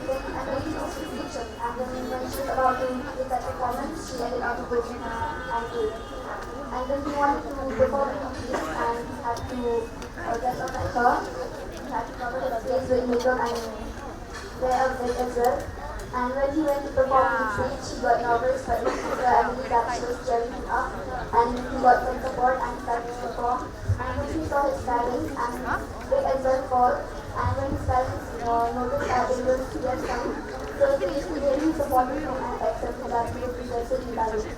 And then he was to teacher. And then when she was about to give that performance, she ended up breaking her ankle. And then he wanted to perform in peace and he had to dress up like her. He had to cover his face with makeup and wear a wig as well. And when he went to perform on stage, she got nervous, but I believe that she was cheering him up. And he got some support and started to perform. And when he saw his parents, and they as well fall. And when his parents noticed that they were to get some, so they really supported him and accepted that he would be interested in ballet.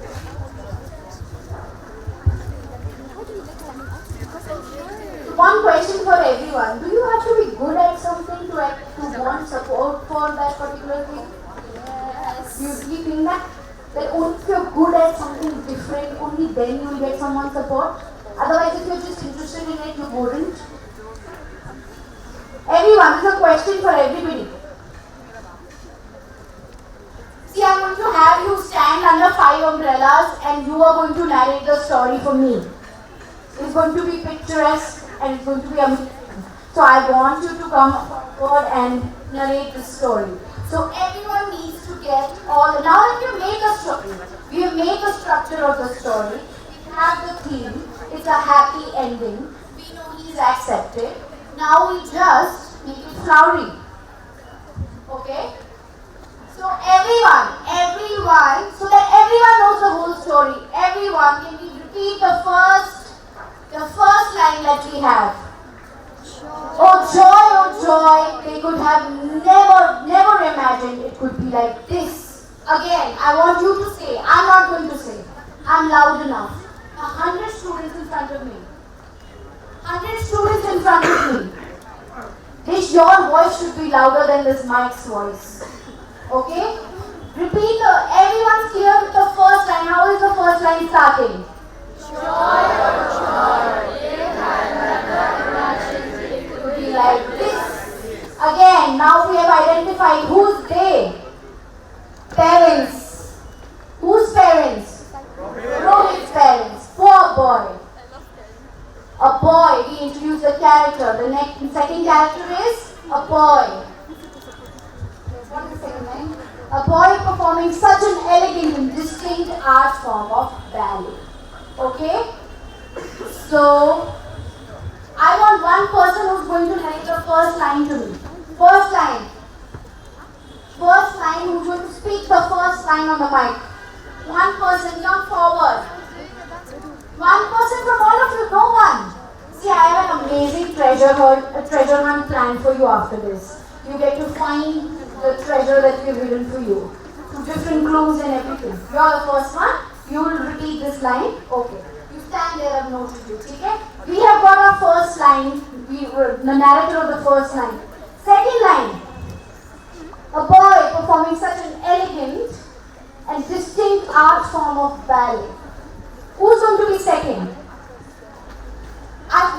One question for everyone. Do you have to be good at something to want support for that particular thing? Do you think that only if you're good at something different, only then you'll get someone's support? Otherwise, if you're just interested in it, you wouldn't. Everyone, this is a question for everybody. See, I'm going to have you stand under 5 umbrellas and you are going to narrate the story for me. It's going to be picturesque and it's going to be amazing. So I want you to come forward and narrate the story. So everyone needs to get all. Now that we have made the story, we have made the structure of the story. We have the theme. It's a happy ending. We know he's accepted. Now we just make it flowery. Okay? So everyone, so that everyone knows the whole story. Everyone, can we repeat the first line that we have? Oh joy, they could have never imagined it could be like this. Again, I want you to say, I'm not going to say, I'm loud enough. 100 students in front of me. 100 students in front of me. Your voice should be louder than this mic's voice. Okay? Repeat everyone's clear with the first line. How is the first line starting? Like this. Again, now we have identified who's they. Parents. Whose parents? Rohit's parents. Poor boy. A boy. We introduce the character. The second character is a boy. What is the second line? A boy performing such an elegant and distinct art form of ballet. Okay? So I want one person who's going to narrate the first line to me. First line. First line, who's going to speak the first line on the mic. One person, come forward. One person from all of you, no one. See, I have an amazing treasure hunt planned for you after this. You get to find the treasure that we've hidden for you. Through different clues and everything. You're the first one. You will repeat this line. Okay. Stand there, I've noted you. Okay? We have got our first line, the narrator of the first line. Second line, a boy performing such an elegant and distinct art form of ballet. Who's going to be second?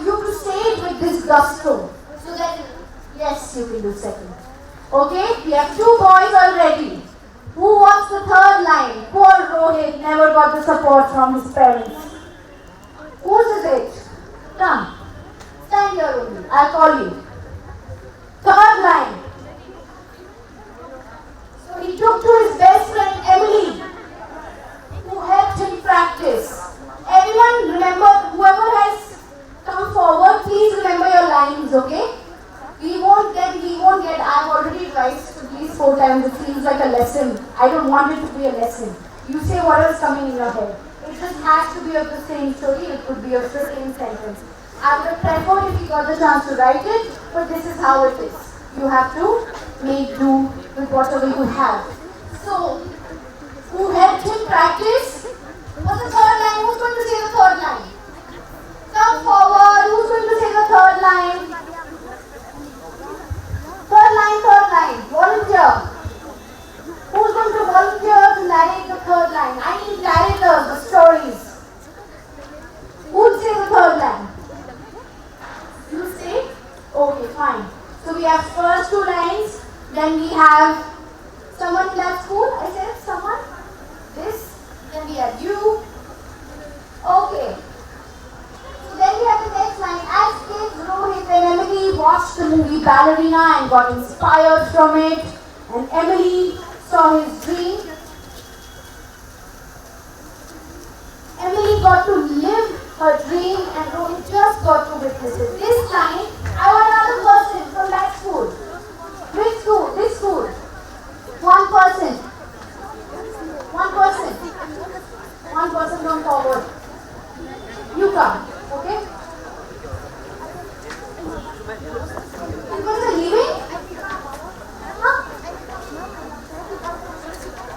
You have to say it with this gusto. So that, yes, you can do second. Okay? We have 2 boys already. Who wants the third line? Poor Rohit never got the support from his parents. Whose is it? Come. Stand here only. I'll call you. Third line. So he took to his best friend Emily, who helped him practice. Everyone remember, whoever has come forward, please remember your lines, okay? We won't get, I've already revised at least 4 times. It feels like a lesson. I don't want it to be a lesson. You say whatever is coming in your head. It just has to be of the same story, it could be of the same sentence. I would have preferred if you got the chance to write it, but this is how it is. You have to make do with whatever you have. So, who helped him practice was third line? Who's going to say the third line? Come forward. Who's going to say the third line? Third line, third line. Volunteer. Who's going to volunteer to narrate the third line? I need narrators, the stories. Who'd say the third line? You say? Okay, fine. So we have first two lines. Then we have someone in that school. I said someone. This. Then we have you. Okay. So then we have the next line. As kids, Rohit and Emily watched the movie Ballerina and got inspired from it. And Emily saw his dream. Emily got to live her dream and Rohit just got to witness it. This line, I want another person from that school. Which school? This school. One person. One person. One person come forward. You come. Okay? You guys are leaving? Huh?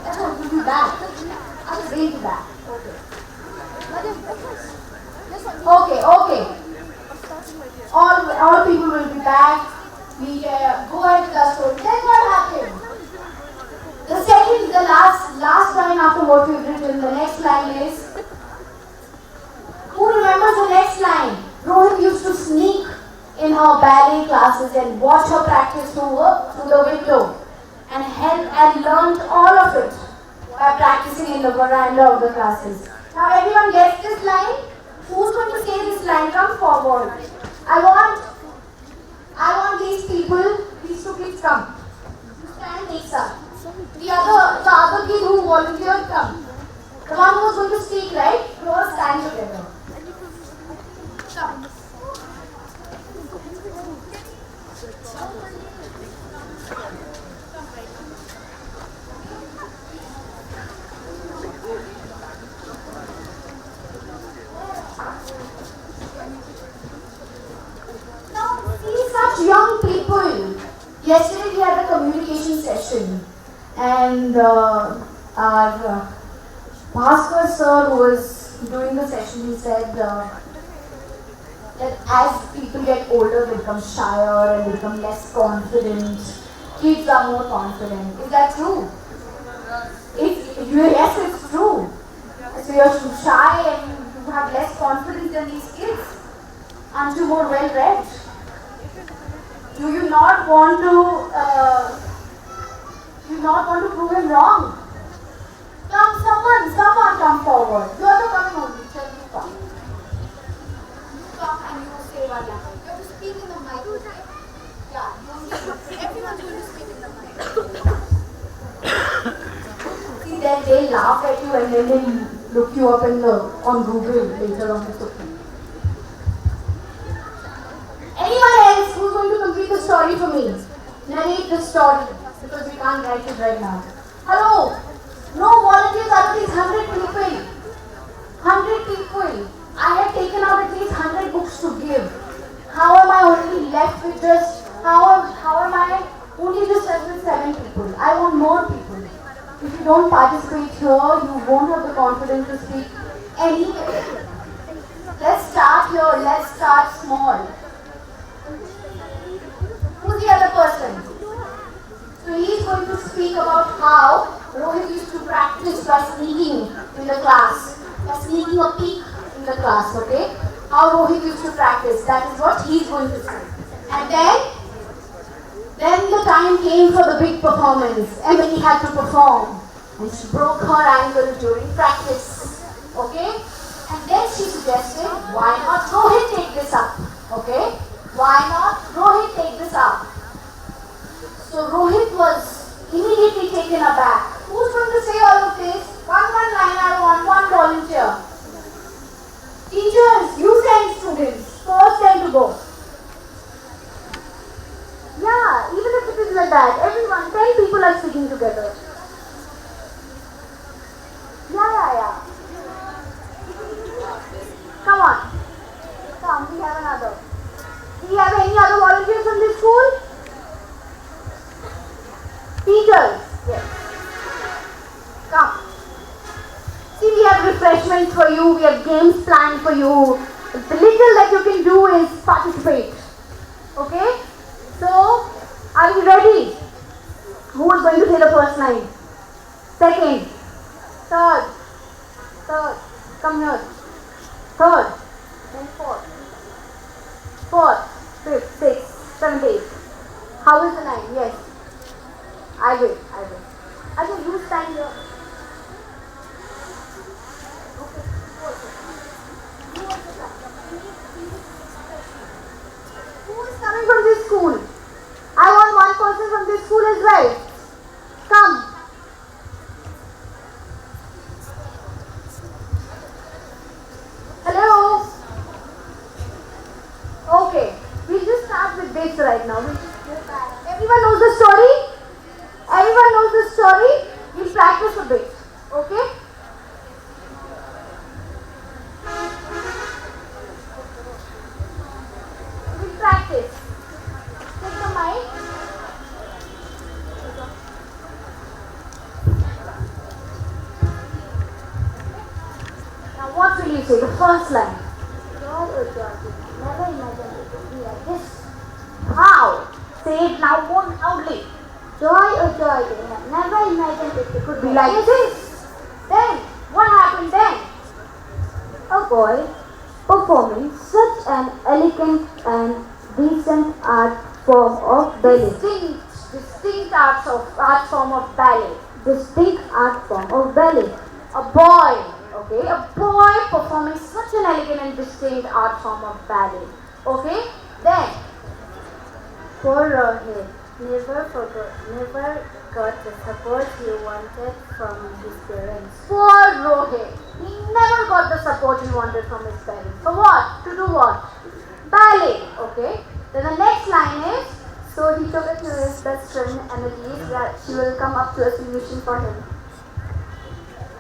That's what you'll be back. I was going to back. Okay. All people will be back. We go ahead with the story. Then what happened? The last line after what we've written, the next line is, who remembers the next line? Rohit used to sneak in her ballet classes and watch her practice through the window and learned all of it by practicing in the veranda of the classes. Now everyone gets this line? Who's going to say this line? Come forward. I want these people, these two kids come. You stand next up. The other kid who volunteered come. The one who was going to speak, right? You all stand together. Come. Young people. Yesterday we had a communication session and our Bhaskar sir who was doing the session, he said that as people get older they become shyer and become less confident. Kids are more confident. Is that true? Yes, it's true. So you're shy and you have less confidence than these kids. Aren't you more well read? Do you not want to prove him wrong? Someone come forward. You are the coming only. Tell me come. You come and you say one line. You have to speak in the mic. Okay? Yeah. Everyone's going to speak in the mic. See, then they laugh at you and then they look you up on Google later on. It's okay. Anyone else who's going to complete the story for me? Narrate the story because we can't write it right now. Hello? No volunteers out of these 100 people. 100 people. I have taken out at least 100 books to give. How am I only left with how am I only just left with 7 people? I want more people. If you don't participate here, you won't have the confidence to speak anywhere. Let's start here. Let's start small. Who's the other person? So he's going to speak about how Rohit used to practice by sneaking in the class, by sneaking a peek in the class, okay? How Rohit used to practice, that is what he's going to say. And then the time came for the big performance. Emily had to perform and she broke her ankle during practice, okay? And then she suggested, why not Rohit take this up, okay? Why not Rohit take this up? So Rohit was immediately taken aback. Who's going to say all of this? One line, I want one volunteer. Teachers, you send students. First them to go. Yeah, even if it is like that, everyone, 10 people are sitting together. Yeah. Come on. Come, we have another. Do you have any other volunteers from this school? Teachers? Yes. Come. See, we have refreshments for you, we have games planned for you. The little that you can do is participate. Okay? So, are you ready? Who is going to say the first line? Second. Third. Third. Come here. Third. Then fourth. Fourth. Fifth. Sixth. Seventh. Eighth. How is the line? Yes. I will. Okay, you stand here. Okay. You also stand. Who is coming from this school? I want one person from this school as well. Come. Hello. Okay. We'll just start with this right now. Everyone knows the story? Everyone knows the story? We'll practice a bit. Okay? We'll practice. Take the mic. Now what will you say? The first line. God or Georgie, never imagined it would be like this. How? Say it now more loudly. Joy or joy, they have never imagined it Could be like this. Then, what happened then? A boy performing such an elegant and decent art form of ballet. Distinct art form of ballet. Distinct art form of ballet. A boy, okay, a boy performing such an elegant and distinct art form of ballet. Okay, then, Poor Rohit never got the support he wanted from his parents. poor Rohit, he never got the support he wanted from his parents. For what? To do what? Ballet, okay. Then the next line is, So he took it to his best friend Emily that she will come up to a solution for him.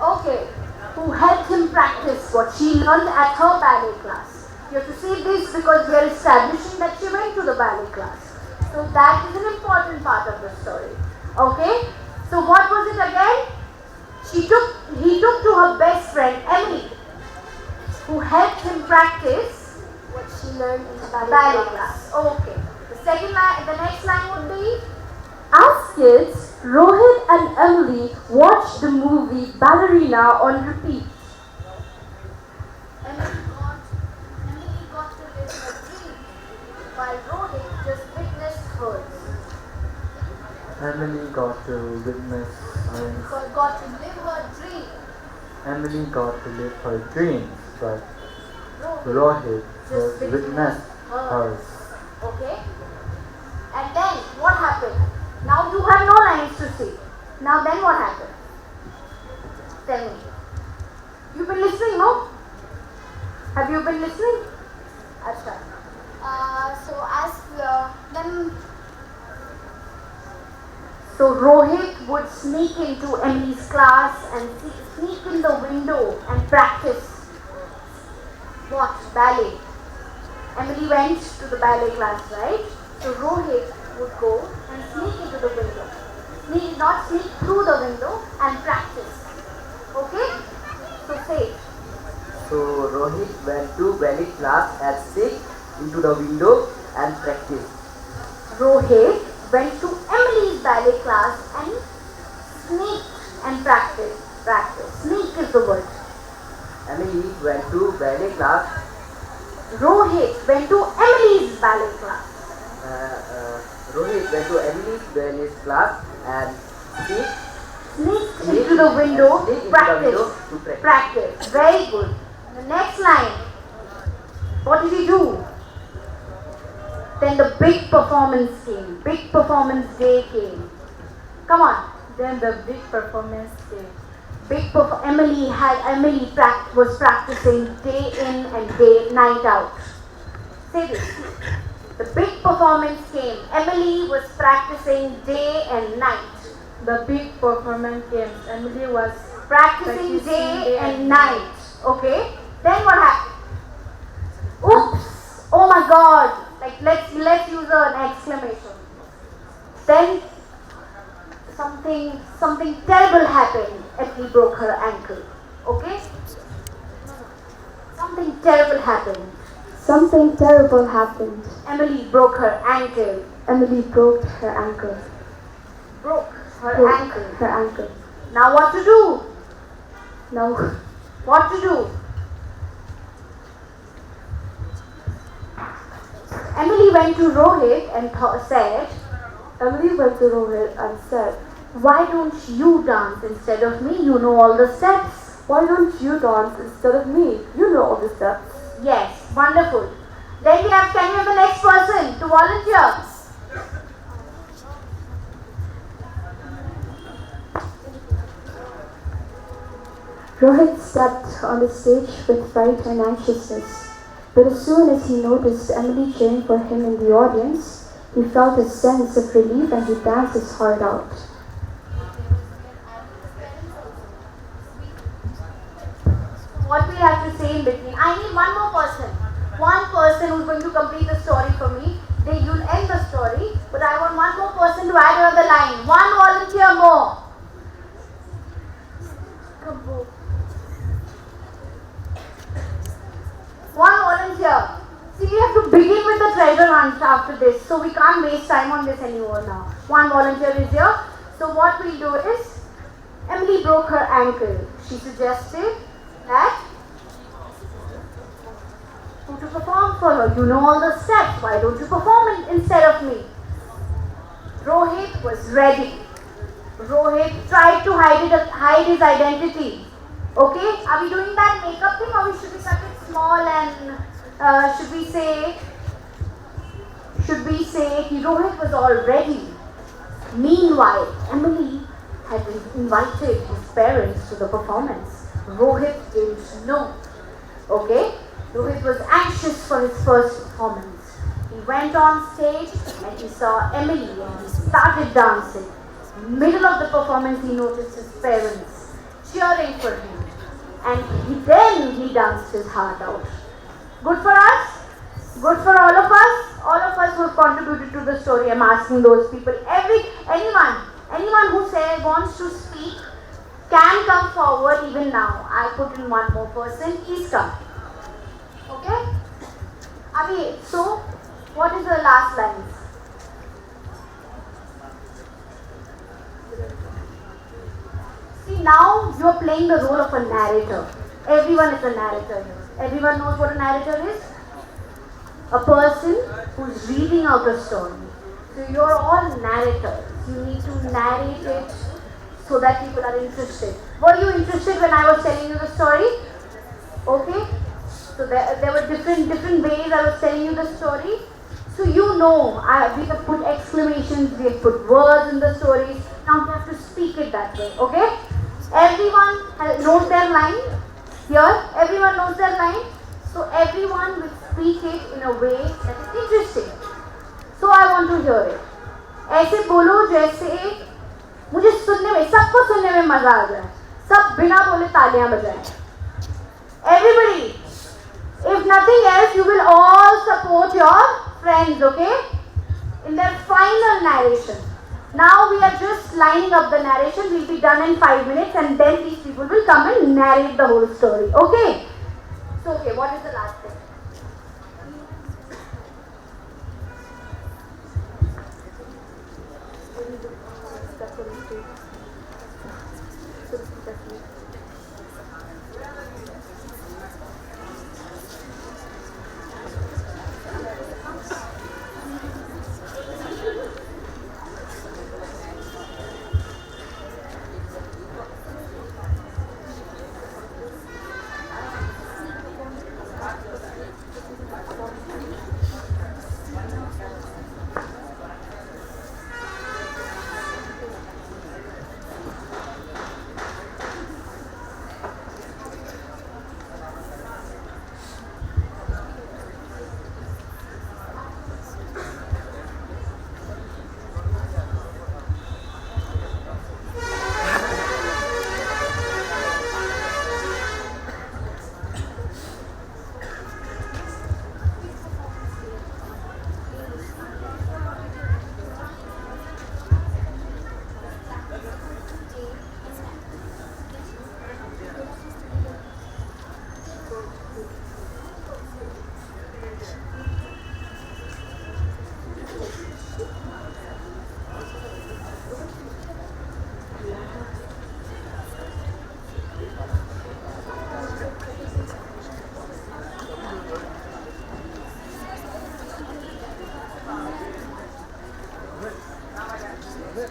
okay, who helped him practice what she learned at her ballet class. You have to see this because we are establishing that she went to the ballet class. So that is an important part of the story. Okay? So what was it again? He took to her best friend Emily, who helped him practice What she learned in the ballet class. Okay. The next line would be, As kids, Rohit and Emily watched the movie Ballerina on repeat. Emily got to live her dream, while Rohit just witnessed hers. Emily got to witness Got to live her dream. Emily got to live her dreams, but Rohit Rohit just witnessed hers. Okay? And then what happened? Now you have no lines to see. Now then what happened? Tell me. You've been listening, no? Have you been listening? Acha. So Rohit would sneak into Emily's class and sneak in the window and practice what? Ballet. Emily went to the ballet class, right? So Rohit would go and sneak into the window. Not sneak through the window and practice. Okay? So say it. So Rohit went to ballet class and sneaked into the window and practiced. Rohit went to Emily's ballet class and sneaked and practiced. Sneak is the word. Emily went to ballet class. Rohit went to Emily's ballet class. Rohit went to Emily's ballet class and Sneaked into the window, to practice. practice. Very good. The next line. What did he do? Then the big performance came. Big performance day came. Come on. Then the big performance came. Emily was practicing day in and night out. Say this. The big performance came. Emily was practicing day and night. The big performance came. Emily was Practicing day and night. Okay? Then what happened? Oops! Oh my God! Like let's use an exclamation. Then something terrible happened. Emily broke her ankle. Okay? Something terrible happened. Something terrible happened. Emily broke her ankle. Emily broke her ankle. Broke her Broke ankle. her ankle. Now what to do? Now, What to do? Emily went to Rohit and said, Emily went to Rohit and said, why don't you dance instead of me? You know all the steps. why don't you dance instead of me? You know all the steps. Yes, wonderful. Then can we have the next person to volunteer? Rohit stepped on the stage with fright and anxiousness. But as soon as he noticed Emily cheering for him in the audience, he felt a sense of relief and he danced his heart out. What we have to say in between? I need one more person. One person who's going to complete the story for me. Then you'll end the story, but I want one more person to add another line. One volunteer more. One volunteer. See, we have to begin with the treasure hunt after this, so we can't waste time on this anymore now. One volunteer is here. So what we'll do is, Emily broke her ankle. She suggested that who to perform for her. You know all the steps. Why don't you perform instead of me? Rohit was ready. Rohit tried to hide his identity. Okay, are we doing that makeup thing, or should we cut it small and should we say Rohit was all ready. Meanwhile, Emily had invited his parents to the performance. Rohit didn't know. Okay, Rohit was anxious for his first performance. He went on stage and he saw Emily and he started dancing. Middle of the performance, he noticed his parents cheering for him, and then he danced his heart out. Good for us? Good for all of us? All of us who have contributed to the story. I'm asking those people. Anyone who wants to speak can come forward even now. I put in one more person. Please come. Okay? Abhi, so what is the last lines? See, now you are playing the role of a narrator. Everyone is a narrator here. Everyone knows what a narrator is? A person who's reading out a story. So you're all narrators. You need to narrate it so that people are interested. Were you interested when I was telling you the story? Okay? So there were different ways I was telling you the story. So you know, we have put exclamations, we have put words in the stories. Now you have to speak it that way. Okay? Everyone knows their line. Here, everyone knows their line. So everyone will speak it in a way that is interesting. So I want to hear it. ऐसे बोलो जैसे मुझे सुनने में, सबको सुनने में मजा आ जाए. सब बिना बोले तालियां बजाएं. Everybody, if nothing else, you will all support your friends, okay? In their final narration. Now we are just lining up the narration. We'll be done in 5 minutes, and then these people will come and narrate the whole story. Okay? So, okay, what is the last thing? So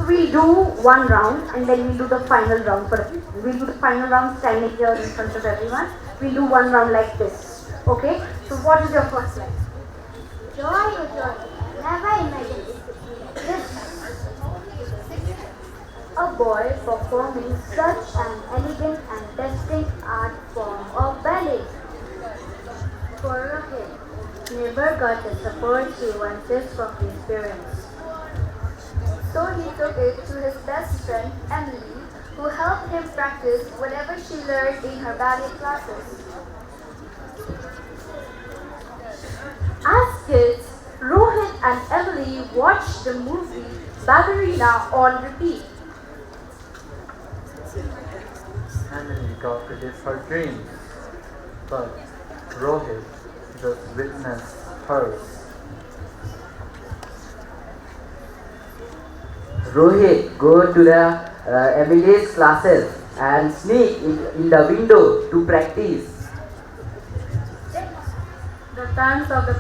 we'll do one round and then we'll do the final round for everyone. We'll do the final round standing here in front of everyone. We'll do one round like this. Okay? So what is your first line? Joy, oh joy, never imagined it could be like this. A boy performing such an elegant and distinct art form of ballet. For him, never got the support he wanted from his parents. So he took it to his best friend Emily, who helped him practice whatever she learned in her ballet classes. As kids, Rohit and Emily watched the movie Ballerina on repeat. Emily got to live her dreams, but Rohit just witnessed hers. Rohit go to the Emily's classes and sneak in the window to practice. The times of the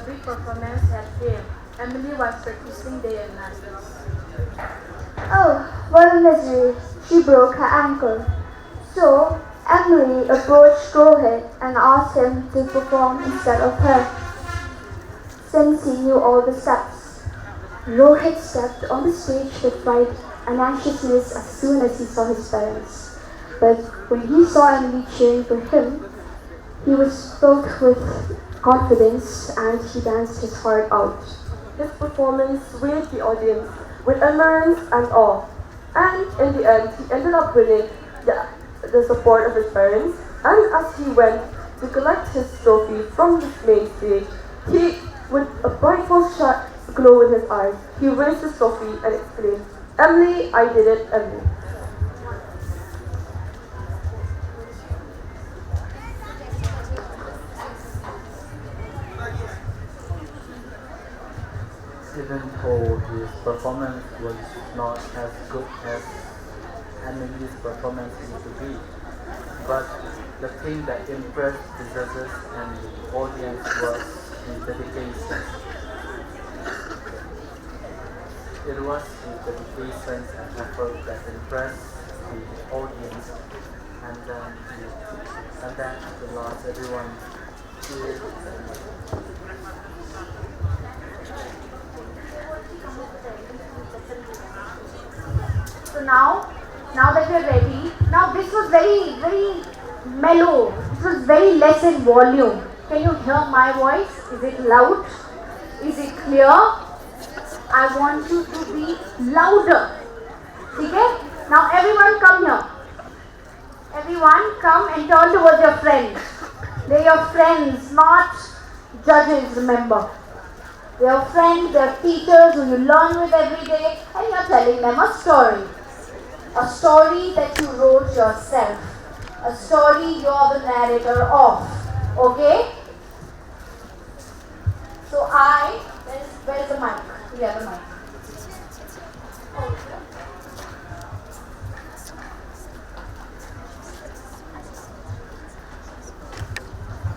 big performance had came. Emily was practicing day and night. Oh, what a misery! She broke her ankle. So Emily approached Rohit and asked him to perform instead of her, since he knew all the steps. Rohit stepped on the stage with pride and anxiousness as soon as he saw his parents. But when he saw Emily cheering for him, he was filled with confidence and he danced his heart out. His performance thrilled the audience with admiration and awe. And in the end, he ended up winning the support of his parents. And as he went to collect his trophy from the main stage, he, with a brightful glow in his eyes, he raised his trophy and exclaimed, "Emily, I did it, Emily." Even though his performance was not as good as Emily's performance used to be, but the thing that impressed the judges and the audience was his dedication. It was his dedication and effort that impressed the audience, and then at the last everyone cheered. So now that we're ready, now this was very, very mellow. This was very less in volume. Can you hear my voice? Is it loud? Is it clear? I want you to be louder. Okay? Now everyone come here. Everyone come and turn towards your friends. They're your friends, not judges, remember. They're your friends, they're teachers who you learn with every day, and you're telling them a story. A story that you wrote yourself. A story you're the narrator of. Okay? So where's the mic? We have the mic.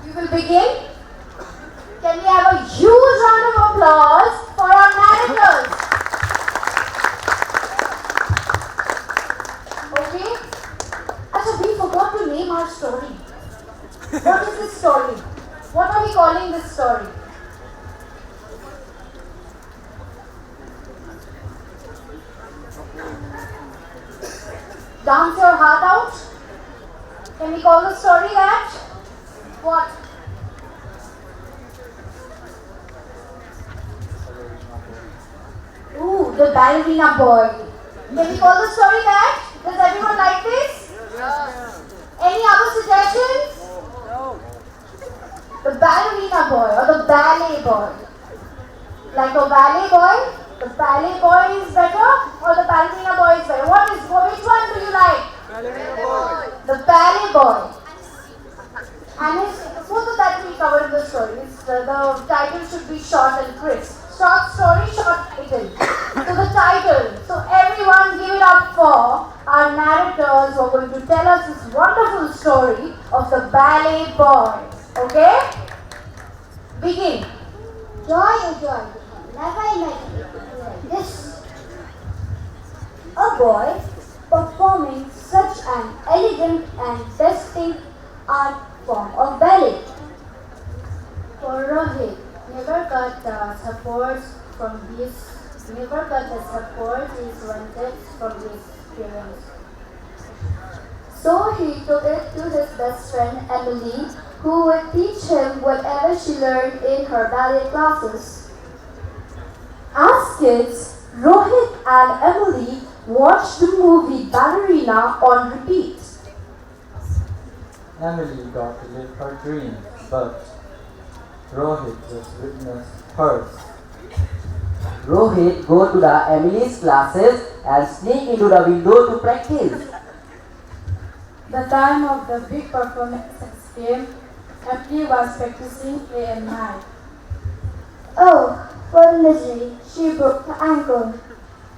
We will begin. Can we have a huge round of applause for our narrators? Okay? Achha, we forgot to name our story. What is this story? What are we calling this story? Dance your heart out? Can we call the story that? What? Ooh, the ballerina boy. Can we call the story that? Does everyone like this? Yes. Any other suggestions? No. The ballerina boy or the ballet boy. Like a ballet boy? The ballet boy is better or the ballerina boy is better? Which one do you like? Ballerina boy. The ballet boy. And both of that we covered in the story. The title should be short and crisp. Short story, short title. So the title. So everyone give it up for our narrators who are going to tell us this wonderful story of the ballet boy. Okay? Begin. Joy, oh joy, never imagined it would be like this. A boy performing such an elegant and distinct art form of ballet. For Rohit, never got the support he wanted from his parents. So he took it to his best friend Emily, who would teach him whatever she learned in her ballet classes. As kids, Rohit and Emily watched the movie Ballerina on repeat. Emily got to live her dream, but Rohit just witnessed hers. Rohit go to the Emily's classes and sneak into the window to practice. The time of the big performance came. Emily was practicing day and night. Oh, what a misery, she broke her ankle.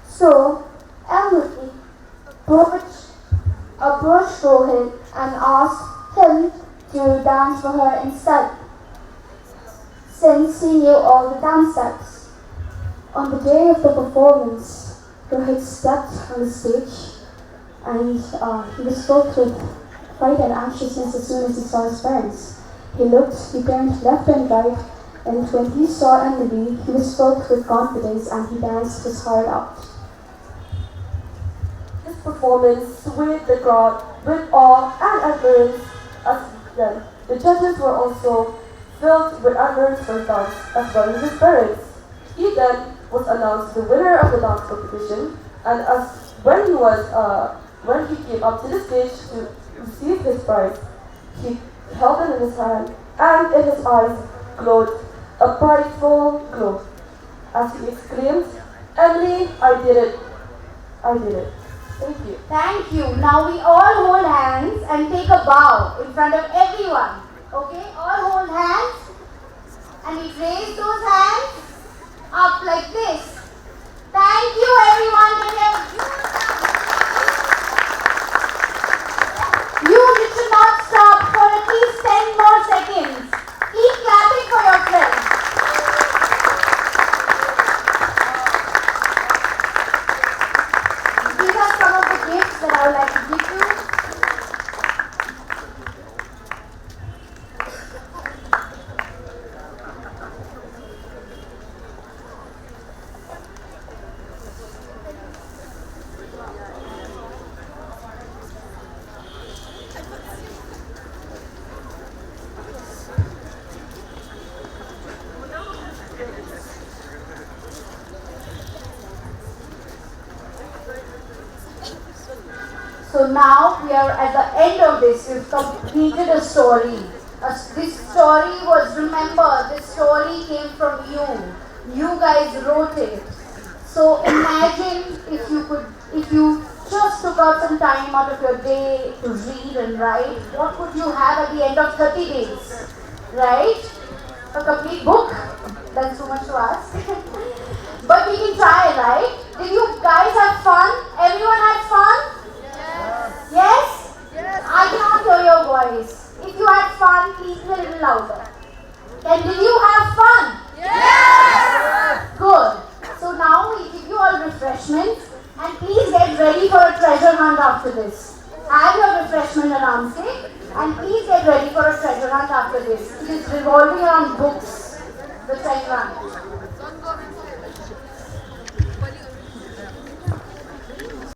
So Emily approached Rohit and asked him to dance for her instead, since he knew all the dance steps. On the day of the performance, Rohit stepped on the stage and he was filled with fright and anxiousness as soon as he saw his parents. He turned left and right, and when he saw Emily, he was filled with confidence and he danced his heart out. His performance swayed the crowd with awe and admiration as well. The judges were also filled with admiration for his dance as well as his parents. He then was announced the winner of the dance competition, and when he came up to the stage to receive his prize, he held it in his hand, and in his eyes glowed a prideful glow as he exclaimed, "Emily, I did it! I did it!" Thank you. Thank you. Now we all hold hands and take a bow in front of everyone. Okay? All hold hands and we raise those hands up like this. Thank you everyone. You should not stop for at least 10 more seconds. Keep clapping for your friends. These are some of the gifts that I would like to give you. So now we are at the end of this. We've completed a story. This story was, remember, this story came from you. You guys wrote it. So imagine if you just took out some time out of your day to read and write, what would you have at the end of 30 days? Right? A complete book? That's too much to ask. But we can try, right? Did you guys have fun? Everyone had fun? Yes? I cannot hear your voice. If you had fun, please be a little louder. And did you have fun? Yes! Good. So now we give you all refreshments and please get ready for a treasure hunt after this. Have your refreshment around stick and please get ready for a treasure hunt after this. It is revolving around books, the treasure hunt.